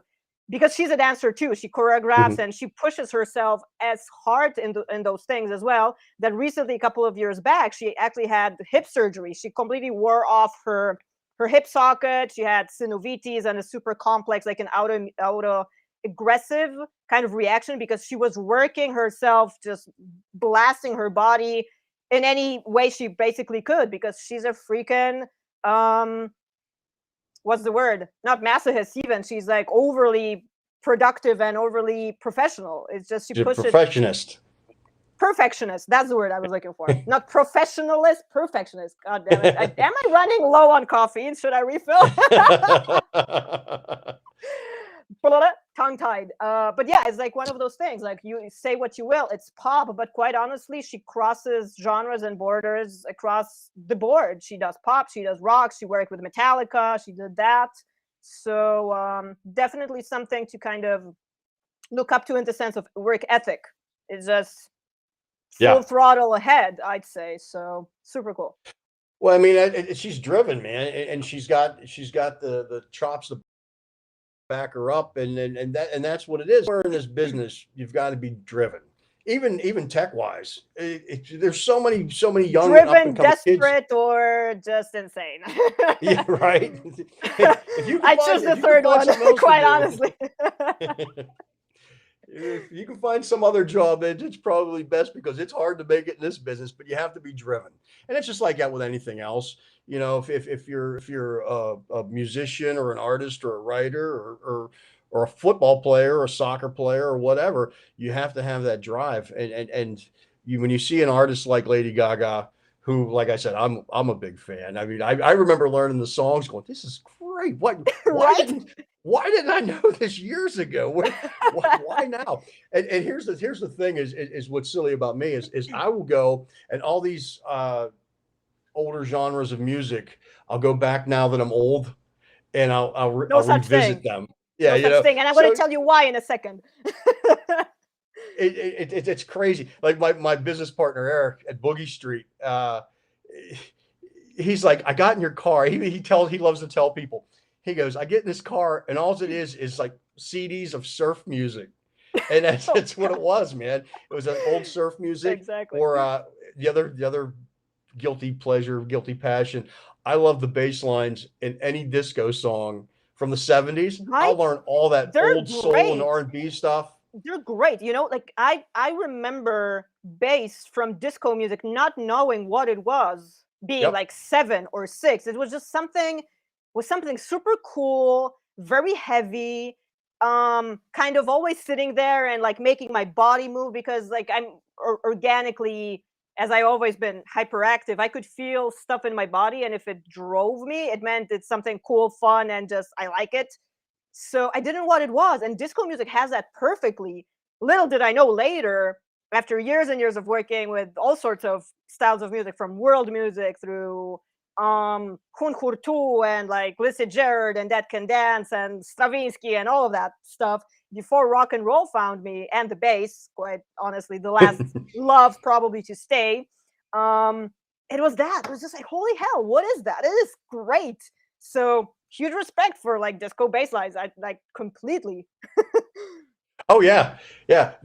S1: because she's a dancer too. She choreographs and she pushes herself as hard in those things as well. That recently, a couple of years back, she actually had hip surgery. She completely wore off her hip socket. She had synovitis and a super complex, like an auto aggressive kind of reaction, because she was working herself, just blasting her body in any way she basically could, because she's a freaking what's the word? Not masochist even. She's like overly productive and overly professional. It's just she pushed it. Perfectionist. That's the word I was looking for. Not professionalist, perfectionist. God damn it. Am I running low on coffee? Should I refill? Tongue-tied. But yeah, it's like one of those things. Like, you say what you will, it's pop, but quite honestly, she crosses genres and borders across the board. She does pop, she does rock, she worked with Metallica, she did that. So definitely something to kind of look up to in the sense of work ethic. It's just full throttle ahead, I'd say. So super cool.
S2: Well, I mean, she's driven, man, and she's got the chops to back her up, and that's what it is. We're in this business, you've got to be driven, even tech wise. There's so many young
S1: driven, desperate, kids. Or just insane.
S2: Yeah, right. If you can
S1: I choose the third one, quite honestly.
S2: If you can find some other job, it's probably best, because it's hard to make it in this business, but you have to be driven. And it's just like that with anything else. If you're a musician or an artist or a writer or a football player or a soccer player or whatever, you have to have that drive. And when you see an artist like Lady Gaga, who, like I said, I'm a big fan. I mean, I remember learning the songs, going, "This is great. Why didn't I know this years ago? Why now?" And here's the thing is what's silly about me is I will go, and all these older genres of music, I'll go back now that I'm old, and I'll revisit them.
S1: Yeah, no such thing. And I'm going to tell you why in a second.
S2: It's crazy. Like my business partner Eric at Boogie Street, he's like, "I got in your car." He loves to tell people. He goes, "I get in this car, and all it is like CDs of surf music," and that's what it was, man. It was an old surf music.
S1: Exactly.
S2: Or the other guilty pleasure, guilty passion. I love the bass lines in any disco song from the 70s.
S1: Right?
S2: I'll learn all that old soul and R&B stuff.
S1: They're great. Like I remember bass from disco music, not knowing what it was, being like 7 or 6. It was just something super cool, very heavy, kind of always sitting there and like making my body move, because like I'm organically, as I always been hyperactive, I could feel stuff in my body, and if it drove me, it meant it's something cool, fun, and just I like it. So I didn't know what it was, and disco music has that perfectly. Little did I know later, after years and years of working with all sorts of styles of music, from world music through Hun Hurtu and like Lissy Gerard and That Can Dance and Stravinsky and all of that stuff, before rock and roll found me, and the bass, quite honestly, the last love probably to stay. It was that. It was just like, holy hell, what is that? It is great. So huge respect for like disco bass lines. I like completely.
S2: Oh yeah.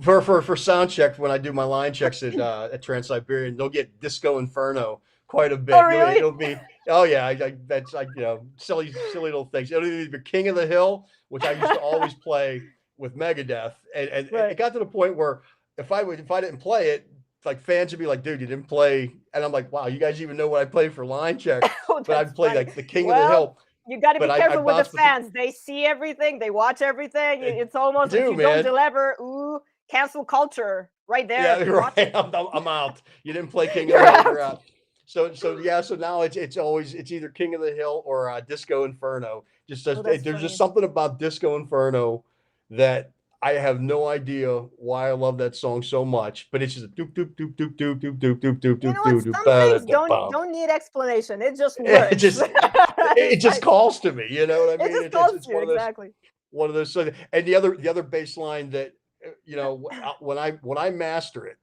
S2: For sound check, when I do my line checks at Trans-Siberian, they'll get Disco Inferno quite a
S1: Oh,
S2: bit.
S1: really?
S2: It'll be, oh yeah, that's like, silly little things. It'll either be King of the Hill, which I used to always play with Megadeth, and it
S1: Right.
S2: got to the point where if I didn't play it, like fans would be like, dude, you didn't play, and I'm like, wow, you guys even know what I play for line check,
S1: Oh,
S2: but
S1: that's
S2: I'd play
S1: funny.
S2: like the King of the
S1: Well,
S2: Hill,
S1: you got to
S2: but
S1: be
S2: I
S1: careful with the
S2: bounced between.
S1: fans. They see everything, they watch everything.
S2: They
S1: It's almost, if
S2: do,
S1: you don't
S2: man.
S1: deliver, ooh, cancel culture right
S2: Yeah,
S1: there. Watch
S2: right.
S1: it.
S2: I'm out. You didn't play King of
S1: You're
S2: the Hill,
S1: out.
S2: you're out. So yeah. So now it's always it's either King of the Hill or Disco Inferno.
S1: Oh, that's
S2: There's just
S1: funny.
S2: something about Disco Inferno that I have no idea why I love that song so much. But it's just a doop doop doop doop doop doop doop doop doop
S1: You know
S2: doop
S1: what?
S2: doop doop
S1: Some
S2: ba da
S1: things
S2: da bum.
S1: don't need explanation. It just
S2: It
S1: works.
S2: just it
S1: It's
S2: just
S1: like
S2: calls to me. You know what I
S1: it
S2: mean?
S1: just calls
S2: It's
S1: you exactly.
S2: one of those. And the other bass line that when I master it,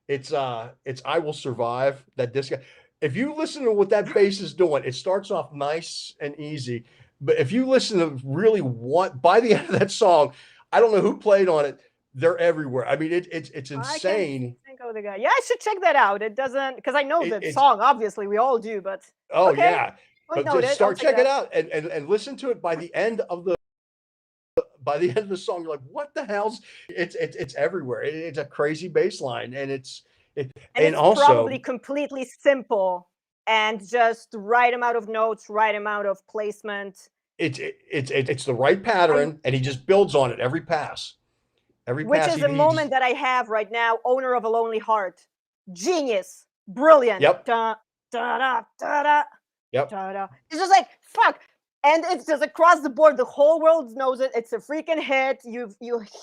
S2: it's I Will Survive, that disco. If you listen to what that bass is doing, it starts off nice and easy, but if you listen to really what by the end of that song, I don't know who played on it. They're everywhere. I mean, it's
S1: I can't
S2: insane.
S1: think of the guy. Yeah, I should check that out. It doesn't, because I know the
S2: It's
S1: song. Obviously, we all do. But
S2: oh
S1: okay,
S2: yeah,
S1: point
S2: but just
S1: noted. I'll
S2: start
S1: check it
S2: check it
S1: out.
S2: out and listen to it by the end of the song, you're like, what the hell's it's everywhere. It's a crazy bass line, and
S1: And
S2: and
S1: it's probably
S2: also
S1: completely simple and just right amount of notes, right amount of placement.
S2: it's the right
S1: I
S2: pattern, and he just builds on it every pass. Every
S1: Which
S2: pass
S1: is a
S2: he just
S1: moment that I have right now. Owner of a Lonely Heart, genius, brilliant.
S2: yep,
S1: Da da da da da
S2: yep.
S1: da da. It's just like fuck, and it's just across the board. The whole world knows it. It's a freaking hit. You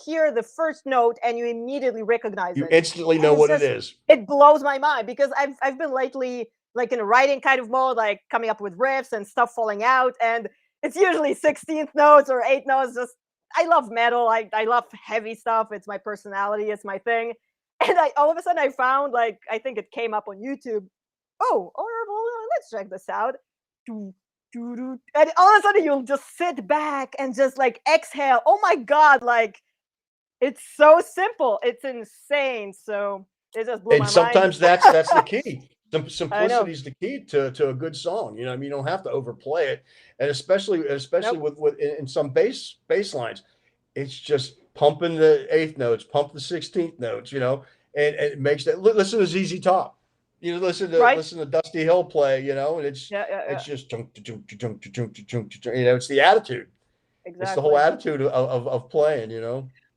S1: hear the first note and you immediately recognize
S2: You
S1: it,
S2: instantly
S1: and
S2: know
S1: it's
S2: what it
S1: just
S2: is.
S1: it blows my mind because I've been lately like in a writing kind of mode, like coming up with riffs and stuff falling out, and it's usually 16th notes or 8 notes. Just I love metal. I love heavy stuff. It's my personality. It's my thing. And I all of a sudden I found, like, I think it came up on YouTube. Oh, honorable. Let's check this out. Doo, doo, doo. And all of a sudden you'll just sit back and just like exhale. Oh my god! Like it's so simple. It's insane. So it just blew
S2: And
S1: my mind.
S2: sometimes that's the key.
S1: I
S2: Simplicity
S1: know.
S2: is the key to a good song. I mean, you don't have to overplay it, and especially
S1: Nope.
S2: with in some bass lines, it's just pumping the eighth notes, pump the 16th notes, and it makes that. Listen to ZZ Top,
S1: Right?
S2: listen to Dusty Hill play, and
S1: Yeah, yeah, yeah.
S2: it's just it's the attitude, it's the whole
S1: Exactly.
S2: attitude of playing.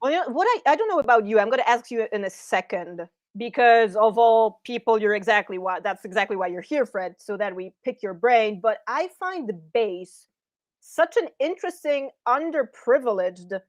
S1: Well, what I don't know about you. I'm going to ask you in a second because of all people, you're exactly why. That's exactly why you're here, Fred, so that we pick your brain. But I find the bass such an interesting, underprivileged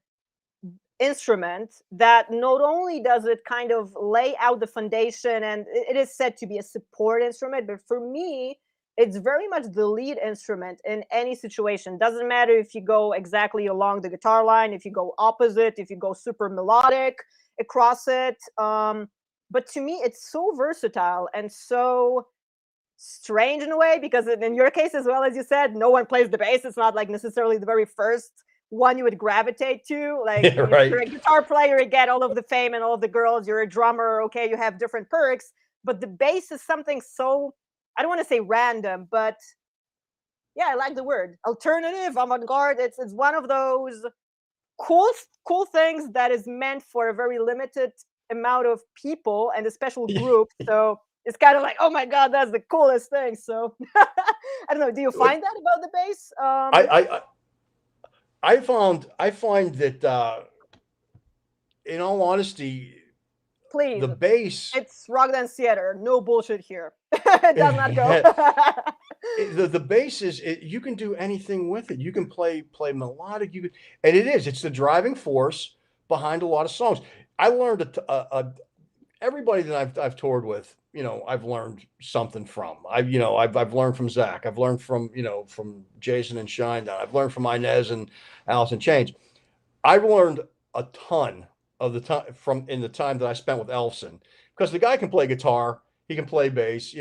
S1: instrument that not only does it kind of lay out the foundation and it is said to be a support instrument, but for me it's very much the lead instrument in any situation. Doesn't matter if you go exactly along the guitar line, if you go opposite, if you go super melodic across it. But to me it's so versatile and so strange in a way because in your case as well, as you said, no one plays the bass. It's not like necessarily the very first one you would gravitate to. Like you're
S2: Right.
S1: a guitar player, you get all of the fame and all of the girls. You're a drummer, okay, you have different perks, but the bass is something so, I don't want to say random, but yeah, I like the word alternative, avant-garde. It's one of those cool things that is meant for a very limited amount of people and a special group. So it's kind of like, oh my god, that's the coolest thing. So I don't know. Do you find that about the bass?
S2: I I find that in all honesty,
S1: Please,
S2: the bass
S1: it's rock dance theater. No bullshit here. It does not go.
S2: the bass you can do anything with it. You can play melodic. And it's the driving force behind a lot of songs. I learned everybody that I've toured with. I've learned something from. I've learned from Zach. I've learned from Jason and Shinedown. I've learned from Inez and Alice in Chains. I've learned a ton of the time from in the time that I spent with Elfson because the guy can play guitar, he can play bass,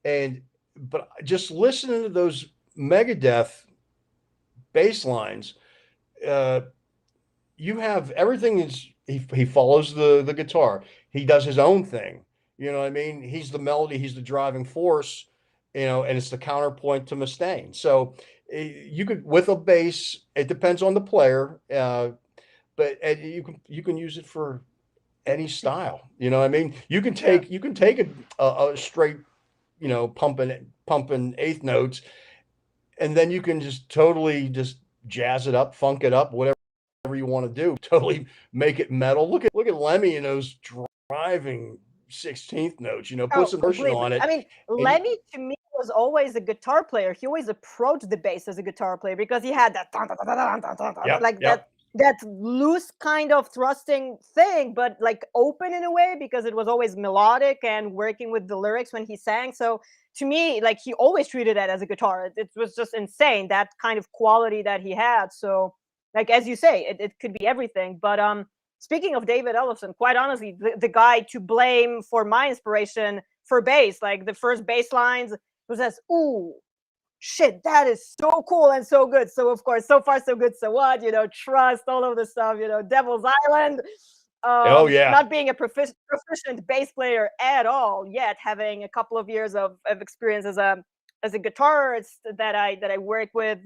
S2: and but just listening to those Megadeth bass lines, uh, you have everything is he follows the guitar, he does his own thing. You know what I mean? He's the melody, he's the driving force, and it's the counterpoint to Mustaine. So you could, with a bass, it depends on the player, but you can use it for any style. You know what I mean? You can take a straight, pumping eighth notes, and then you can just totally just jazz it up, funk it up, whatever you want to do. Totally make it metal. Look at Lemmy and those driving 16th notes. Put some version
S1: completely.
S2: on it.
S1: I mean, Lemmy to me was always a guitar player. He always approached the bass as a guitar player because he had that that loose kind of thrusting thing, but like open in a way because it was always melodic and working with the lyrics when he sang. So to me, like he always treated it as a guitar. It was just insane, that kind of quality that he had. So like, as you say, it could be everything. But speaking of David Ellefson, quite honestly, the guy to blame for my inspiration for bass, like the first bass lines was as, ooh, shit, that is so cool and so good. So of course, so far so good, so what, trust, all of the stuff, Devil's Island.
S2: Oh yeah.
S1: Not being a proficient bass player at all yet, having a couple of years of experience as a guitarist that I work with,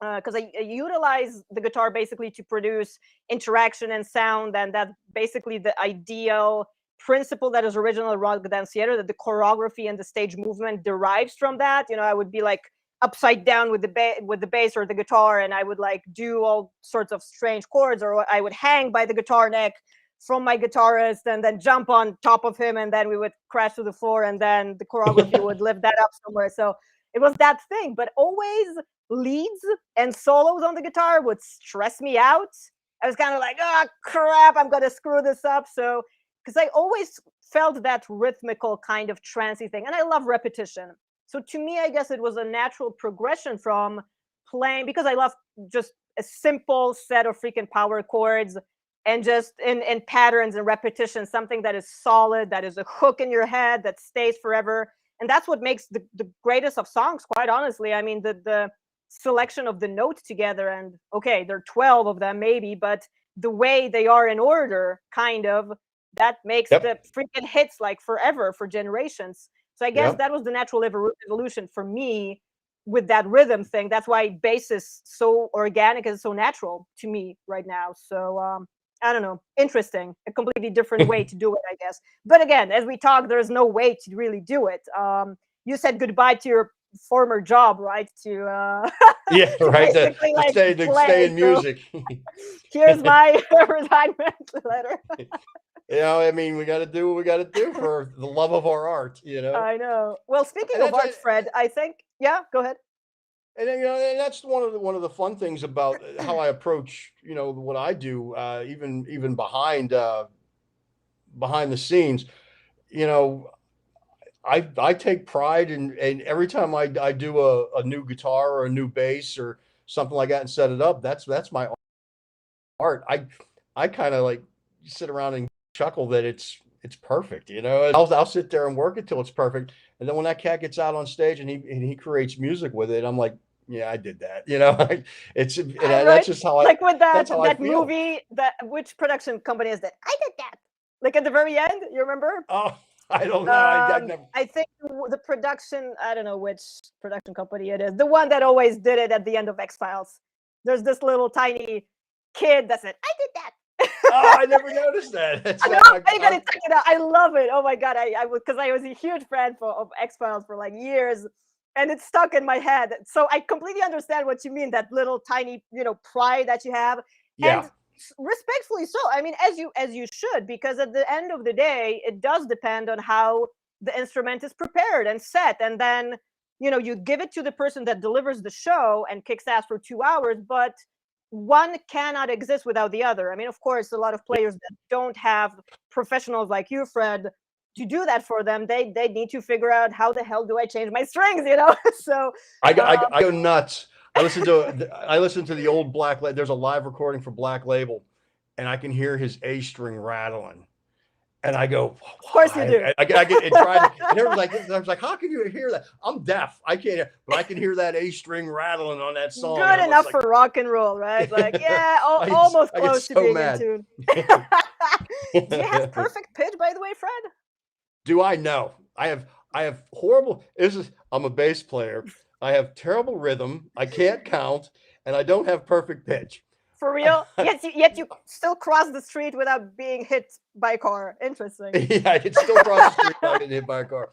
S1: because I utilize the guitar basically to produce interaction and sound, and that's basically the ideal principle that is original in rock dance theater, that the choreography and the stage movement derives from that. I would be like upside down with the bass or the guitar, and I would like do all sorts of strange chords, or I would hang by the guitar neck from my guitarist and then jump on top of him, and then we would crash to the floor, and then the choreography would lift that up somewhere. So it was that thing, but always leads and solos on the guitar would stress me out. I was kind of like, oh crap, I'm gonna screw this up. So because I always felt that rhythmical kind of trancy thing, and I love repetition. So to me, I guess it was a natural progression from playing, because I love just a simple set of freaking power chords and just in patterns and repetition, something that is solid, that is a hook in your head, that stays forever. And that's what makes the greatest of songs, quite honestly. I mean, the selection of the notes together, and okay, there are 12 of them maybe, but the way they are in order, kind of, that makes the freaking hits like forever, for generations. So I guess that was the natural evolution for me with that rhythm thing. That's why bass is so organic and so natural to me right now. So I don't know, interesting, a completely different way to do it, I guess. But again, as we talk, there's no way to really do it. You said goodbye to your former job, right? To
S2: yeah,
S1: to
S2: right.
S1: basically, like,
S2: stay in music.
S1: So here's my retirement letter.
S2: I mean, we got to do what we got to do for the love of our art.
S1: I know. Well, speaking of art, Fred, I think, go ahead.
S2: And then, and that's one of the fun things about how I approach, what I do, even behind the scenes. I take pride in every time I do a new guitar or a new bass or something like that and set it up. That's my art. I kind of like sit around and chuckle that it's perfect. I'll sit there and work it till it's perfect, and then when that cat gets out on stage and he creates music with it, I'm like, yeah, I did that. It's right? That's just how
S1: like with that
S2: feel.
S1: movie. Which production company is that? I did that. Like at the very end, you remember?
S2: Oh, I don't know.
S1: I think the production, I don't know which production company it is. The one that always did it at the end of X-Files. There's this little tiny kid that said, I did that.
S2: Oh, I never noticed that.
S1: I gotta check it out. I love it. Oh my god, I was a huge fan of X-Files for like years, and it's stuck in my head. So I completely understand what you mean. That little tiny, pride that you have.
S2: Yeah.
S1: And respectfully so. I mean, as you should, because at the end of the day, it does depend on how the instrument is prepared and set, and then you give it to the person that delivers the show and kicks ass for 2 hours, but one cannot exist without the other. I mean, of course, a lot of players that don't have professionals like you, Fred, to do that for them, they need to figure out, how the hell do I change my strings, So
S2: I go nuts. I listen to the old Black Label. There's a live recording for Black Label, and I can hear his A string rattling, and I go,
S1: of course you do.
S2: I get it. And I was like, how can you hear that? I'm deaf. I can't hear, but I can hear that A string rattling on that song.
S1: Good enough for rock and roll, right? Like, yeah, almost close to being in tune. Do you have perfect pitch, by the way, Fred?
S2: Do I know? I I have horrible. I'm a bass player. I have terrible rhythm. I can't count, and I don't have perfect pitch.
S1: For real? Yet you still cross the street without being hit by a car. Interesting.
S2: Yeah, I can still cross the street without getting hit by a car,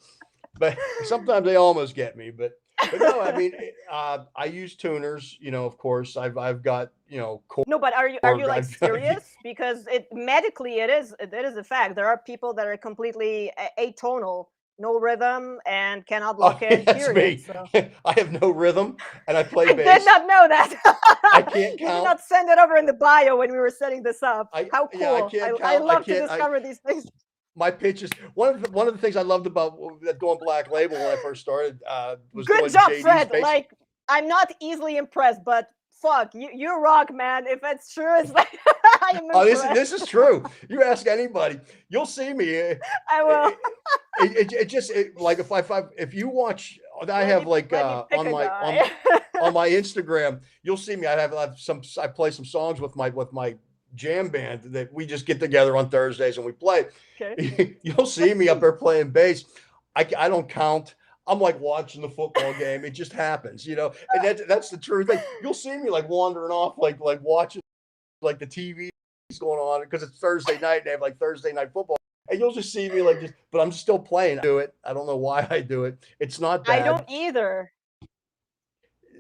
S2: but sometimes they almost get me. But no, I mean, I use tuners. Of course, I've got
S1: No, but are you like
S2: I've
S1: serious? Because medically it is a fact. There are people that are completely atonal, no rhythm, and cannot lock in.
S2: that's
S1: Period.
S2: me.
S1: So
S2: I have no rhythm, and I play
S1: I
S2: bass.
S1: did not know that.
S2: I can't
S1: You did
S2: count.
S1: not send it over in the bio when we were setting this up. How cool!
S2: Yeah, I can't count.
S1: I love to
S2: can't.
S1: discover these things.
S2: My pitches. One of the things I loved about going Black Label when I first started was
S1: Good
S2: going
S1: job,
S2: JD's
S1: Fred.
S2: bass.
S1: Like, I'm not easily impressed, but fuck, you rock, man. If it's true, it's like I am impressed.
S2: Oh, this is true. You ask anybody, you'll see me.
S1: I will.
S2: It just like if you watch, I have like on my Instagram, you'll see me. I play some songs with my jam band that we just get together on Thursdays and we play.
S1: Okay.
S2: You'll see me up there playing bass. I don't count. I'm like watching the football game. It just happens, and that's the truth. Like, you'll see me like wandering off, like watching like the TV is going on because it's Thursday night and they have like Thursday night football. And you'll just see me like but I'm still playing. I do it. I don't know why I do it. It's not bad.
S1: I don't either.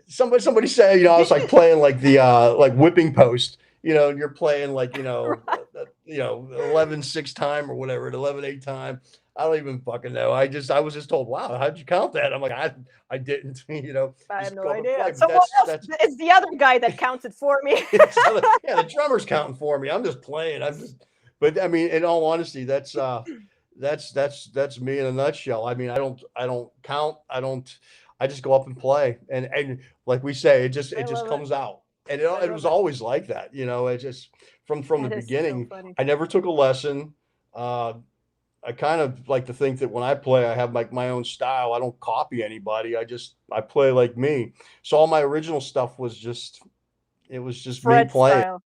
S2: Somebody said, I was like playing like the like whipping post, and you're playing like, 11-6 time or whatever, at 11-8 time. I don't even fucking know. I was just told, wow, how'd you count that? I'm like, I didn't,
S1: I have no idea.
S2: Play.
S1: So what else? It's the other guy that counts it for me.
S2: Yeah, the drummer's counting for me. I'm just playing. But I mean, in all honesty, that's me in a nutshell. I mean, I don't count. I just go up and play. And like we say, it just comes out. And it was always like that. It just from the beginning.
S1: So
S2: I never took a lesson. I kind of like to think that when I play, I have like my own style. I don't copy anybody. I play like me. So all my original stuff was
S1: Fred
S2: me playing.
S1: Style.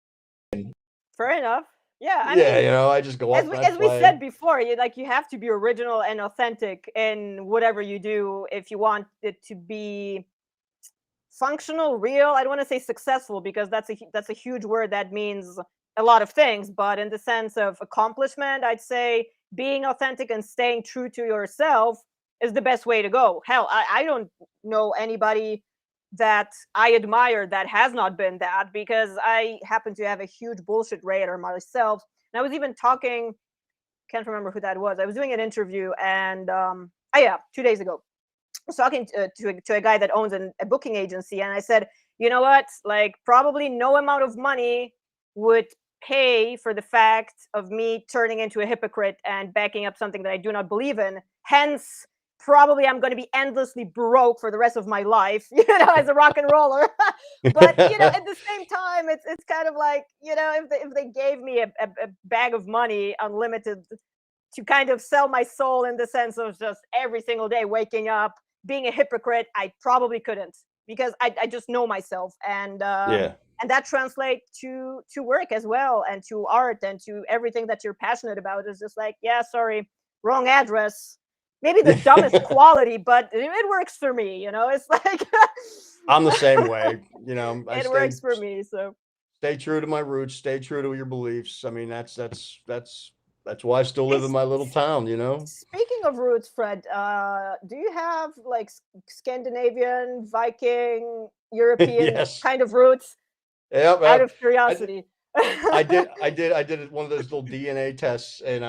S1: Fair enough. Yeah, I
S2: mean,
S1: mean,
S2: I just go up
S1: as we said before, you have to be original and authentic in whatever you do if you want it to be functional, real. I don't want to say successful because that's a huge word that means a lot of things, but in the sense of accomplishment, I'd say being authentic and staying true to yourself is the best way to go. Hell, I don't know anybody that I admire that has not been that, because I happen to have a huge bullshit radar myself. And I was even talking, can't remember who that was. I was doing an interview and 2 days ago. I was talking to a guy that owns a booking agency, and I said, you know what? Like, probably no amount of money would pay for the fact of me turning into a hypocrite and backing up something that I do not believe in. Hence, probably I'm going to be endlessly broke for the rest of my life, as a rock and roller. But at the same time, it's kind of like, if they gave me a bag of money, unlimited, to kind of sell my soul in the sense of just every single day waking up being a hypocrite, I probably couldn't, because I just know myself, and that translates to work as well, and to art, and to everything that you're passionate about. Is just like, yeah, sorry, wrong address. Maybe the dumbest quality, but it works for me. It's like
S2: I'm the same way.
S1: It works for me. So
S2: stay true to my roots. Stay true to your beliefs. I mean, that's why I still live in my little town.
S1: Speaking of roots, Fred, do you have like Scandinavian, Viking, European kind of roots?
S2: Yep.
S1: Out of curiosity.
S2: I did one of those little DNA tests, and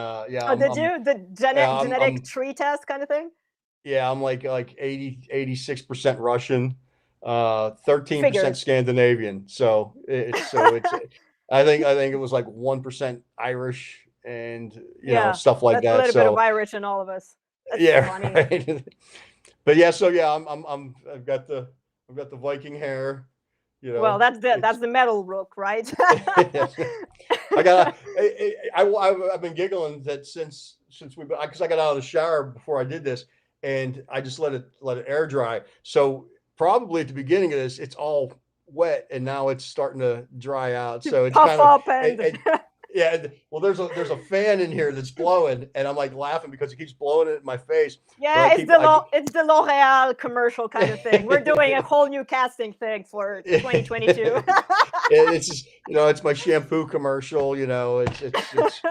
S1: did you the genetic tree test kind of thing?
S2: Yeah, I'm like 86% Russian, 13% Scandinavian. So it's I think it was like 1% Irish, and stuff like that.
S1: A little bit of Irish in all of us. That's funny.
S2: Right. But yeah, so yeah, I've got the Viking hair.
S1: Well, that's the metal look, right?
S2: I've been giggling that since because I got out of the shower before I did this, and I just let it air dry. So probably at the beginning of this, it's all wet, and now it's starting to dry out. So it's
S1: puff up and
S2: Yeah, well, there's a fan in here that's blowing, and I'm like laughing because it keeps blowing it in my face. But
S1: Yeah, it's the L'Oreal commercial kind of thing. We're doing a whole new casting thing for 2022.
S2: It's just, it's my shampoo commercial. It's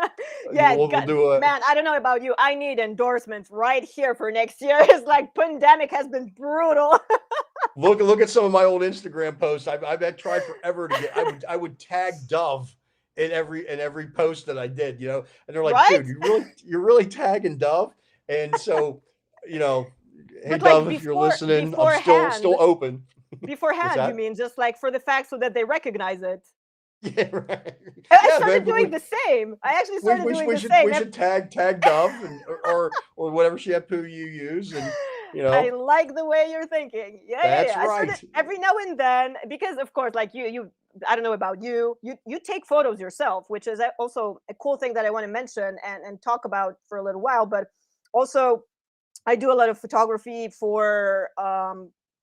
S1: Yeah,
S2: we'll do a
S1: man, I don't know about you. I need endorsements right here for next year. It's like pandemic has been brutal.
S2: look at some of my old Instagram posts. I've tried forever to get. I would tag Dove in every post that I did. And they're like,
S1: Right?
S2: dude, you're really tagging Dove, and so you know, hey
S1: But like
S2: Dove, if you're listening, I'm still open. What's
S1: beforehand, you
S2: that?
S1: mean just like for the fact so that they recognize it.
S2: Yeah, right.
S1: I
S2: Yeah,
S1: started
S2: man.
S1: doing the same. I actually
S2: We,
S1: started
S2: we,
S1: doing
S2: we
S1: the
S2: should
S1: same.
S2: we should tag Dove or whatever shampoo you use, and
S1: I like the way you're thinking. Yeah, yeah,
S2: that's
S1: yeah. I started
S2: right.
S1: every now and then because, of course, like I don't know about you. You take photos yourself, which is also a cool thing that I want to mention and talk about for a little while. But also, I do a lot of photography for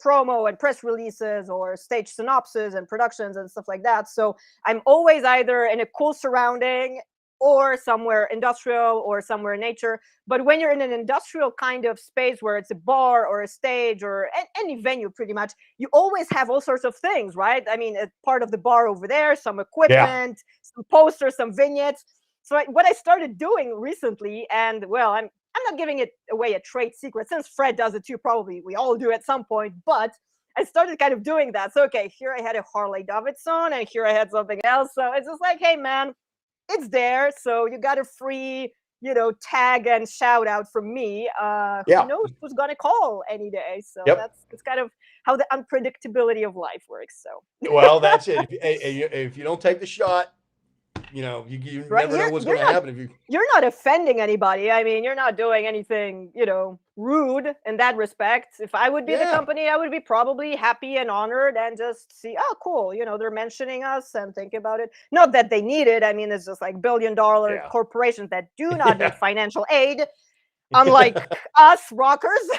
S1: promo and press releases or stage synopses and productions and stuff like that. So I'm always either in a cool surrounding or somewhere industrial or somewhere in nature. But when you're in an industrial kind of space where it's a bar or a stage or any venue, pretty much, you always have all sorts of things, right? I mean, a part of the bar over there, some
S2: Yeah.
S1: equipment, some posters, some vignettes. So what I started doing recently, and well, I'm not giving it away a trade secret since Fred does it too. Probably we all do at some point, but I started kind of doing that. So, okay, here I had a Harley Davidson and here I had something else. So it's just like, hey, man, it's there. So you got a free, tag and shout out from me. Who
S2: Yeah.
S1: knows who's going to call any day? So
S2: Yep.
S1: that's kind of how the unpredictability of life works. So,
S2: Well, that's it. If you don't take the shot, you
S1: right,
S2: never know what's going to happen if you.
S1: you're not offending anybody. I mean, you're not doing anything, rude in that respect. If I would be the
S2: Yeah.
S1: company, I would be probably happy and honored and just see, oh, cool, they're mentioning us and think about it. Not that they need it. I mean, it's just like billion-dollar
S2: Yeah.
S1: corporations that do not need
S2: Yeah.
S1: financial aid, unlike us rockers.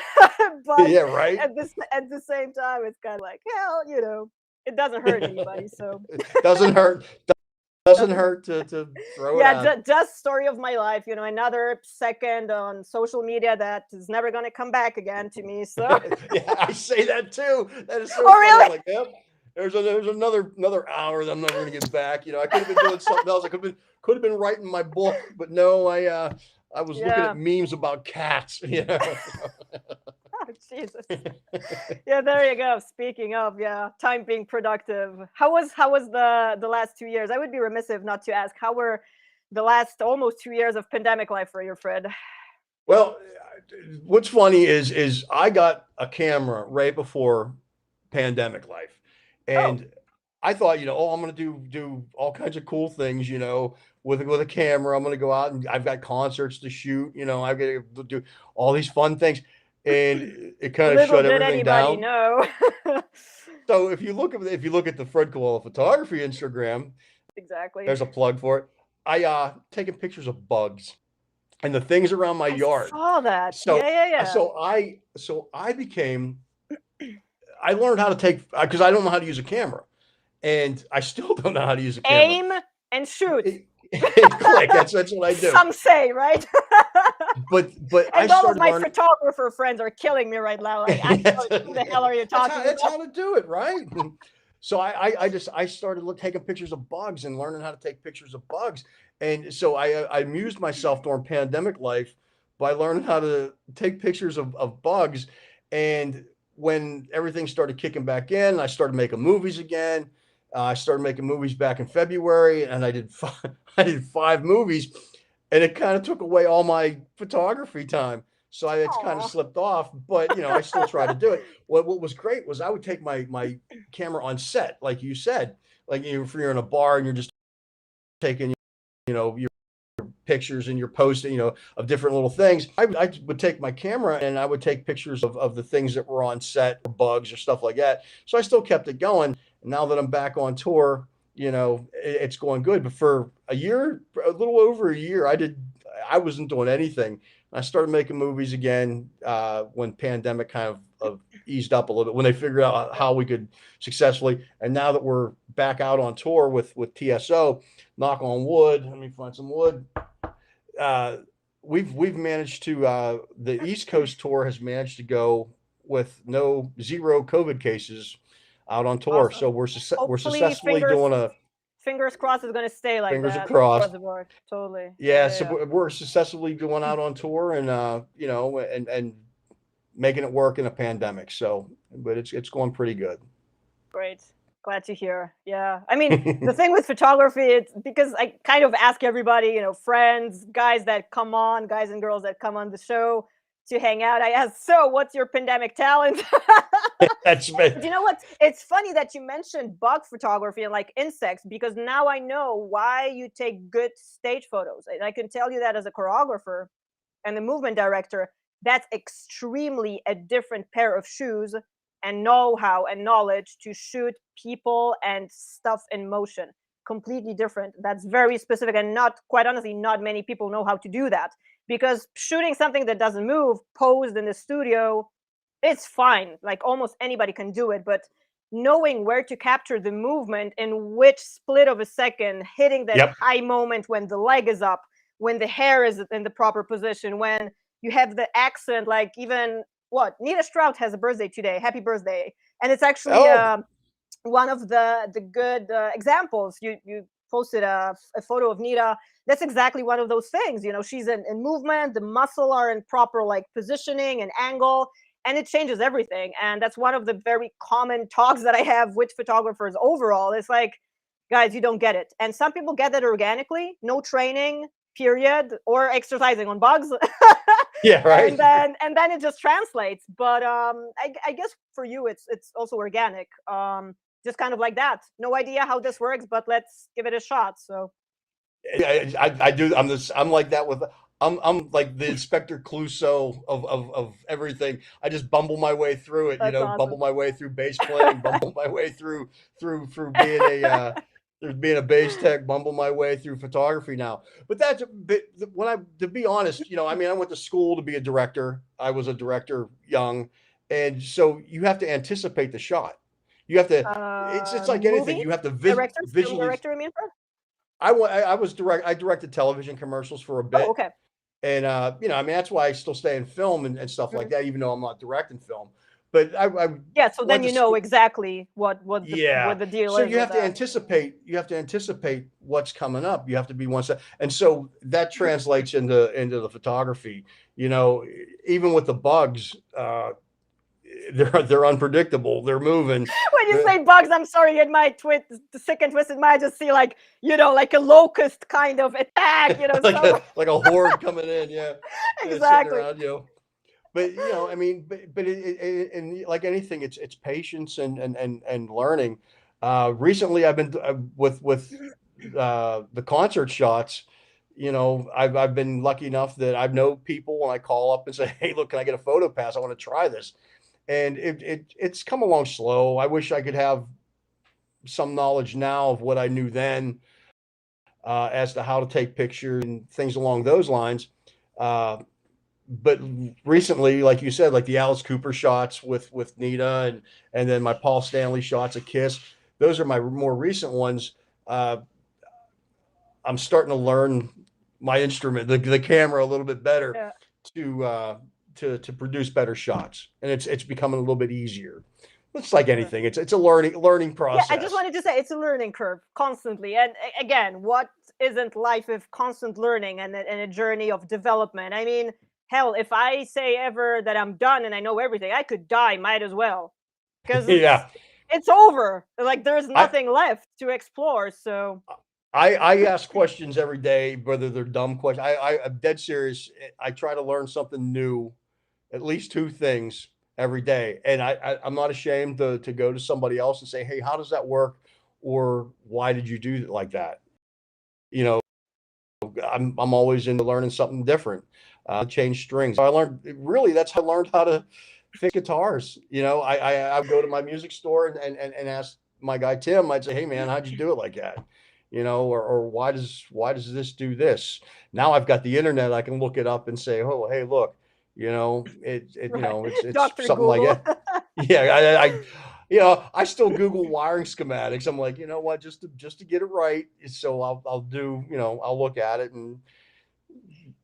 S1: But
S2: Yeah. Right.
S1: at the same time, it's kind of like, hell, it doesn't hurt anybody. So
S2: It doesn't hurt. Doesn't
S1: doesn't hurt.
S2: hurt to throw it
S1: Yeah,
S2: out.
S1: just story of my life. Another second on social media that is never going to come back again to me. So,
S2: Yeah, I say that too. That is so
S1: oh
S2: funny. I'm
S1: really?
S2: like, yep. There's another hour that I'm never gonna get back. I could have been doing something else. I could have been writing my book, but no, I was looking
S1: Yeah.
S2: at memes about cats.
S1: Oh, Jesus. Yeah, there you go. Speaking of, yeah, time being productive. How was the last 2 years? I would be remiss if not to ask how were the last almost 2 years of pandemic life for you, Fred?
S2: Well, what's funny is I got a camera right before pandemic life,
S1: Oh,
S2: and I thought, I'm gonna do all kinds of cool things, with a camera. I'm gonna go out and I've got concerts to shoot. I've got to do all these fun things, and it kind of
S1: little
S2: shut
S1: did
S2: everything
S1: anybody
S2: down.
S1: know.
S2: So if you look at the Fred Koala photography Instagram,
S1: Exactly.
S2: there's a plug for it. I taking pictures of bugs and the things around my
S1: I
S2: yard.
S1: saw that.
S2: So
S1: Yeah, yeah, yeah.
S2: I learned how to take because I don't know how to use a camera, and I still don't know how to use a camera.
S1: Aim and shoot.
S2: And click. That's what I do.
S1: Some say, right?
S2: But I
S1: And all of
S2: started
S1: my
S2: learning.
S1: photographer friends are killing me right now. Like, who the hell are you
S2: That's
S1: talking
S2: that's
S1: about?
S2: how to do it, right? So I started taking pictures of bugs and learning how to take pictures of bugs, and so I amused myself during pandemic life by learning how to take pictures of bugs, and when everything started kicking back in, I started making movies again. I started making movies back in February, and I did 5 movies, and it kind of took away all my photography time. So it's kind of
S1: Aw.
S2: slipped off, but I still try to do it. What was great was I would take my camera on set, like you said, like if you're in a bar and you're just taking your pictures and you're posting of different little things. I would take my camera and I would take pictures of the things that were on set, or bugs or stuff like that. So I still kept it going. Now that I'm back on tour, it's going good. But for a year, a little over a year, I wasn't doing anything. I started making movies again when pandemic kind of eased up a little bit when they figured out how we could successfully. And now that we're back out on tour with TSO, knock on wood. Let me find some wood. We've managed to the East Coast tour has managed to go with zero COVID cases out on tour.
S1: Awesome.
S2: So we're
S1: Hopefully,
S2: successfully doing a
S1: fingers crossed it's going to stay like
S2: fingers
S1: that
S2: across.
S1: across the board. Totally.
S2: Yeah, so we're successfully going out on tour and you know, and making it work in a pandemic. So, but it's going pretty good.
S1: Great. Glad to hear. Yeah. I mean, the thing with photography, it's because I kind of ask everybody, you know, friends, guys that come on, guys and girls that come on the show to hang out. I ask, so what's your pandemic talent?
S2: That's
S1: You know what? It's funny that you mentioned bug photography and like insects, because now I know why you take good stage photos. And I can tell you that as a choreographer and the movement director, that's extremely a different pair of shoes and know-how and knowledge to shoot people and stuff in motion. Completely different. That's very specific, and not, quite honestly, not many people know how to do that, because shooting something that doesn't move posed in the studio, it's fine. Like almost anybody can do it, but knowing where to capture the movement in which split of a second, hitting that
S2: Yep.
S1: high moment when the leg is up, when the hair is in the proper position, when you have the accent, like even what Nita Strout has a birthday today. Happy birthday! And it's actually one of the good examples. You posted a photo of Nita. That's exactly one of those things. You know, she's in movement. The muscle are in proper like positioning and angle, and it changes everything. And that's one of the very common talks that I have with photographers overall. It's like, guys, you don't get it. And some people get that organically, no training, period, or exercising on bugs.
S2: Yeah, right.
S1: And then it just translates. But I guess for you it's also organic. Just kind of like that. No idea how this works, but let's give it a shot. So
S2: I do. I'm like that with. I'm like the Inspector Clouseau of everything. I just bumble my way through it, you
S1: that's
S2: know,
S1: awesome.
S2: bumble my way through bass playing, bumble my way through being a being a bass tech, bumble my way through photography now. But that's when to be honest, you know, I mean, I went to school to be a director. I was a director young, and so you have to anticipate the shot. You have to. It's like anything.
S1: Movie
S2: You have to
S1: director, film
S2: visually.
S1: director, I mean, for?
S2: I directed television commercials for a bit.
S1: Oh, okay.
S2: And you know, I mean, that's why I still stay in film and stuff like
S1: Mhm.
S2: that, even though I'm not directing film. But I
S1: Yeah, so then
S2: went to
S1: you know
S2: school.
S1: exactly what
S2: Yeah.
S1: the deal
S2: So
S1: is
S2: you
S1: with
S2: have to
S1: that.
S2: anticipate. You have to anticipate what's coming up. You have to be one step, and so that translates into the photography. You know, even with the bugs, they're unpredictable. They're moving.
S1: When you say bugs, I'm sorry, in my the sick and twisted mind, I just see like, you know, like a locust kind of attack, you know,
S2: like
S1: somewhere.
S2: a horde coming in. Yeah, sitting
S1: Exactly.
S2: around you. But you know, I mean, but and like anything, it's patience and learning. Recently, I've been with the concert shots. You know, I've been lucky enough that I know people when I call up and say, "Hey, look, can I get a photo pass? I want to try this." And it's come along slow. I wish I could have some knowledge now of what I knew then, as to how to take pictures and things along those lines. Uh, but recently, like you said, like the Alice Cooper shots with Nita and then my Paul Stanley shots of Kiss, those are my more recent ones. I'm starting to learn my instrument, the camera, a little bit better
S1: Yeah.
S2: to produce better shots, and it's becoming a little bit easier. It's like anything; it's a learning
S1: Yeah, I just
S2: process.
S1: wanted to say it's a learning curve constantly. And again, what isn't life if constant learning and a journey of development? I mean, hell, if I say ever that I'm done and I know everything, I could die, might as well. Because
S2: Yeah,
S1: it's over. Like there's
S2: I
S1: nothing left to explore. So
S2: I ask questions every day, whether they're dumb questions. I'm dead serious. I try to learn something new, at least two things every day, and I'm not ashamed to go to somebody else and say, "Hey, how does that work?" Or "Why did you do it like that?" You know, I'm always into learning something different. Change strings. So I learned really that's how I learned how to fix guitars. You know, I would go to my music store and ask my guy Tim. I'd say, "Hey man, how'd you do it like that?" You know, or why does this do this? Now I've got the internet. I can look it up and say, "Oh, hey, look, you know,
S1: right,
S2: it's
S1: Dr.
S2: something like
S1: Google.
S2: that." Yeah, I still Google wiring schematics. I'm like, you know what, just to get it right. So I'll do, I'll look at it, and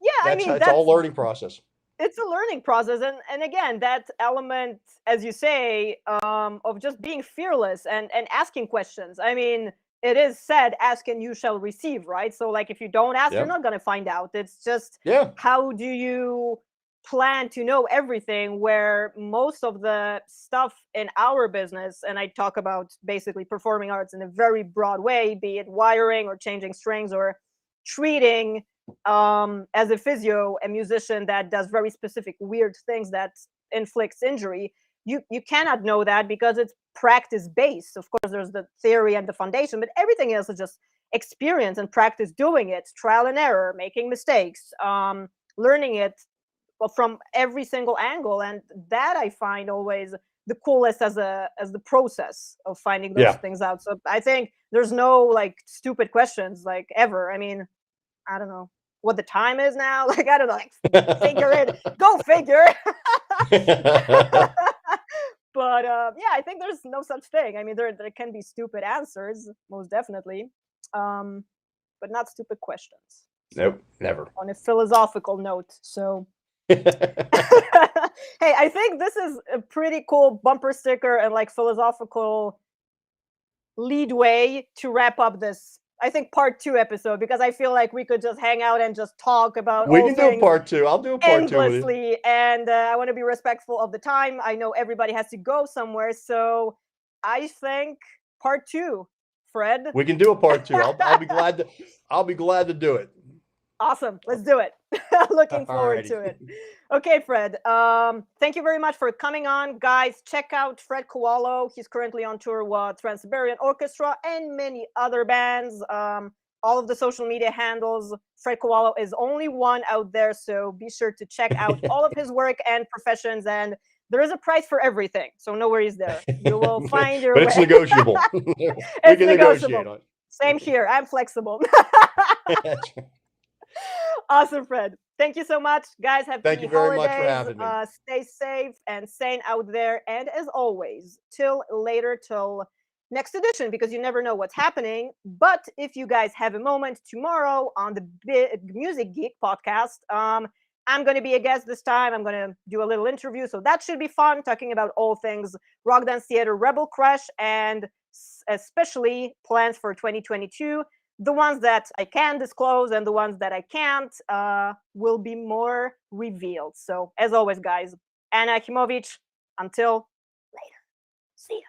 S1: Yeah, I
S2: that's how
S1: mean
S2: it's all learning process.
S1: it's a learning process, and again, that element, as you say, of just being fearless and asking questions. I mean, it is said, ask and you shall receive, right? So like, if you don't ask, you're
S2: Yep.
S1: not going to find out. It's just,
S2: Yeah.
S1: how do you plan to know everything, where most of the stuff in our business, and I talk about basically performing arts in a very broad way, be it wiring or changing strings or treating, as a physio, a musician that does very specific weird things that inflicts injury, you cannot know that because it's practice based. Of course, there's the theory and the foundation, but everything else is just experience and practice doing it, trial and error, making mistakes, learning it from every single angle. And that I find always the coolest as the process of finding those
S2: Yeah.
S1: things out. So I think there's no like stupid questions like ever. I mean, I don't know what the time is now. Like, I don't know, like, figure it. Go figure. But yeah, I think there's no such thing. I mean, there can be stupid answers, most definitely, but not stupid questions. So,
S2: Nope, never.
S1: on a philosophical note, so. Hey, I think this is a pretty cool bumper sticker and like philosophical lead way to wrap up this, I think, part 2 episode, because I feel like we could just hang out and just talk about
S2: We
S1: all
S2: can do a
S1: things
S2: part 2. I'll do a part 2 with you.
S1: endlessly, and I want to be respectful of the time. I know everybody has to go somewhere, so I think part 2, Fred.
S2: We can do a part 2. I'll be glad to do it.
S1: Awesome. Let's do it. Looking forward
S2: Alrighty.
S1: to it. Okay, Fred. Thank you very much for coming on. Guys, check out Fred Kowalo. He's currently on tour with Siberian Orchestra and many other bands. All of the social media handles, Fred Kowalo is only one out there, so be sure to check out all of his work and professions. And there is a price for everything, so no worries there. You will find your
S2: But
S1: way.
S2: it's negotiable. We
S1: It's
S2: can negotiate
S1: negotiable.
S2: on
S1: Same here. I'm flexible.
S2: it.
S1: Awesome, Fred. Thank you so much. Guys, happy
S2: Thank you very much for
S1: holidays.
S2: having me.
S1: Stay safe and sane out there. And as always, till later, till next edition, because you never know what's happening. But if you guys have a moment tomorrow on the Music Geek podcast, I'm going to be a guest this time. I'm going to do a little interview. So that should be fun, talking about all things Rock Dance Theater Rebel Crush, and especially plans for 2022. The ones that I can disclose and the ones that I can't will be more revealed. So, as always, guys, Anna Achimowicz, until later. See ya.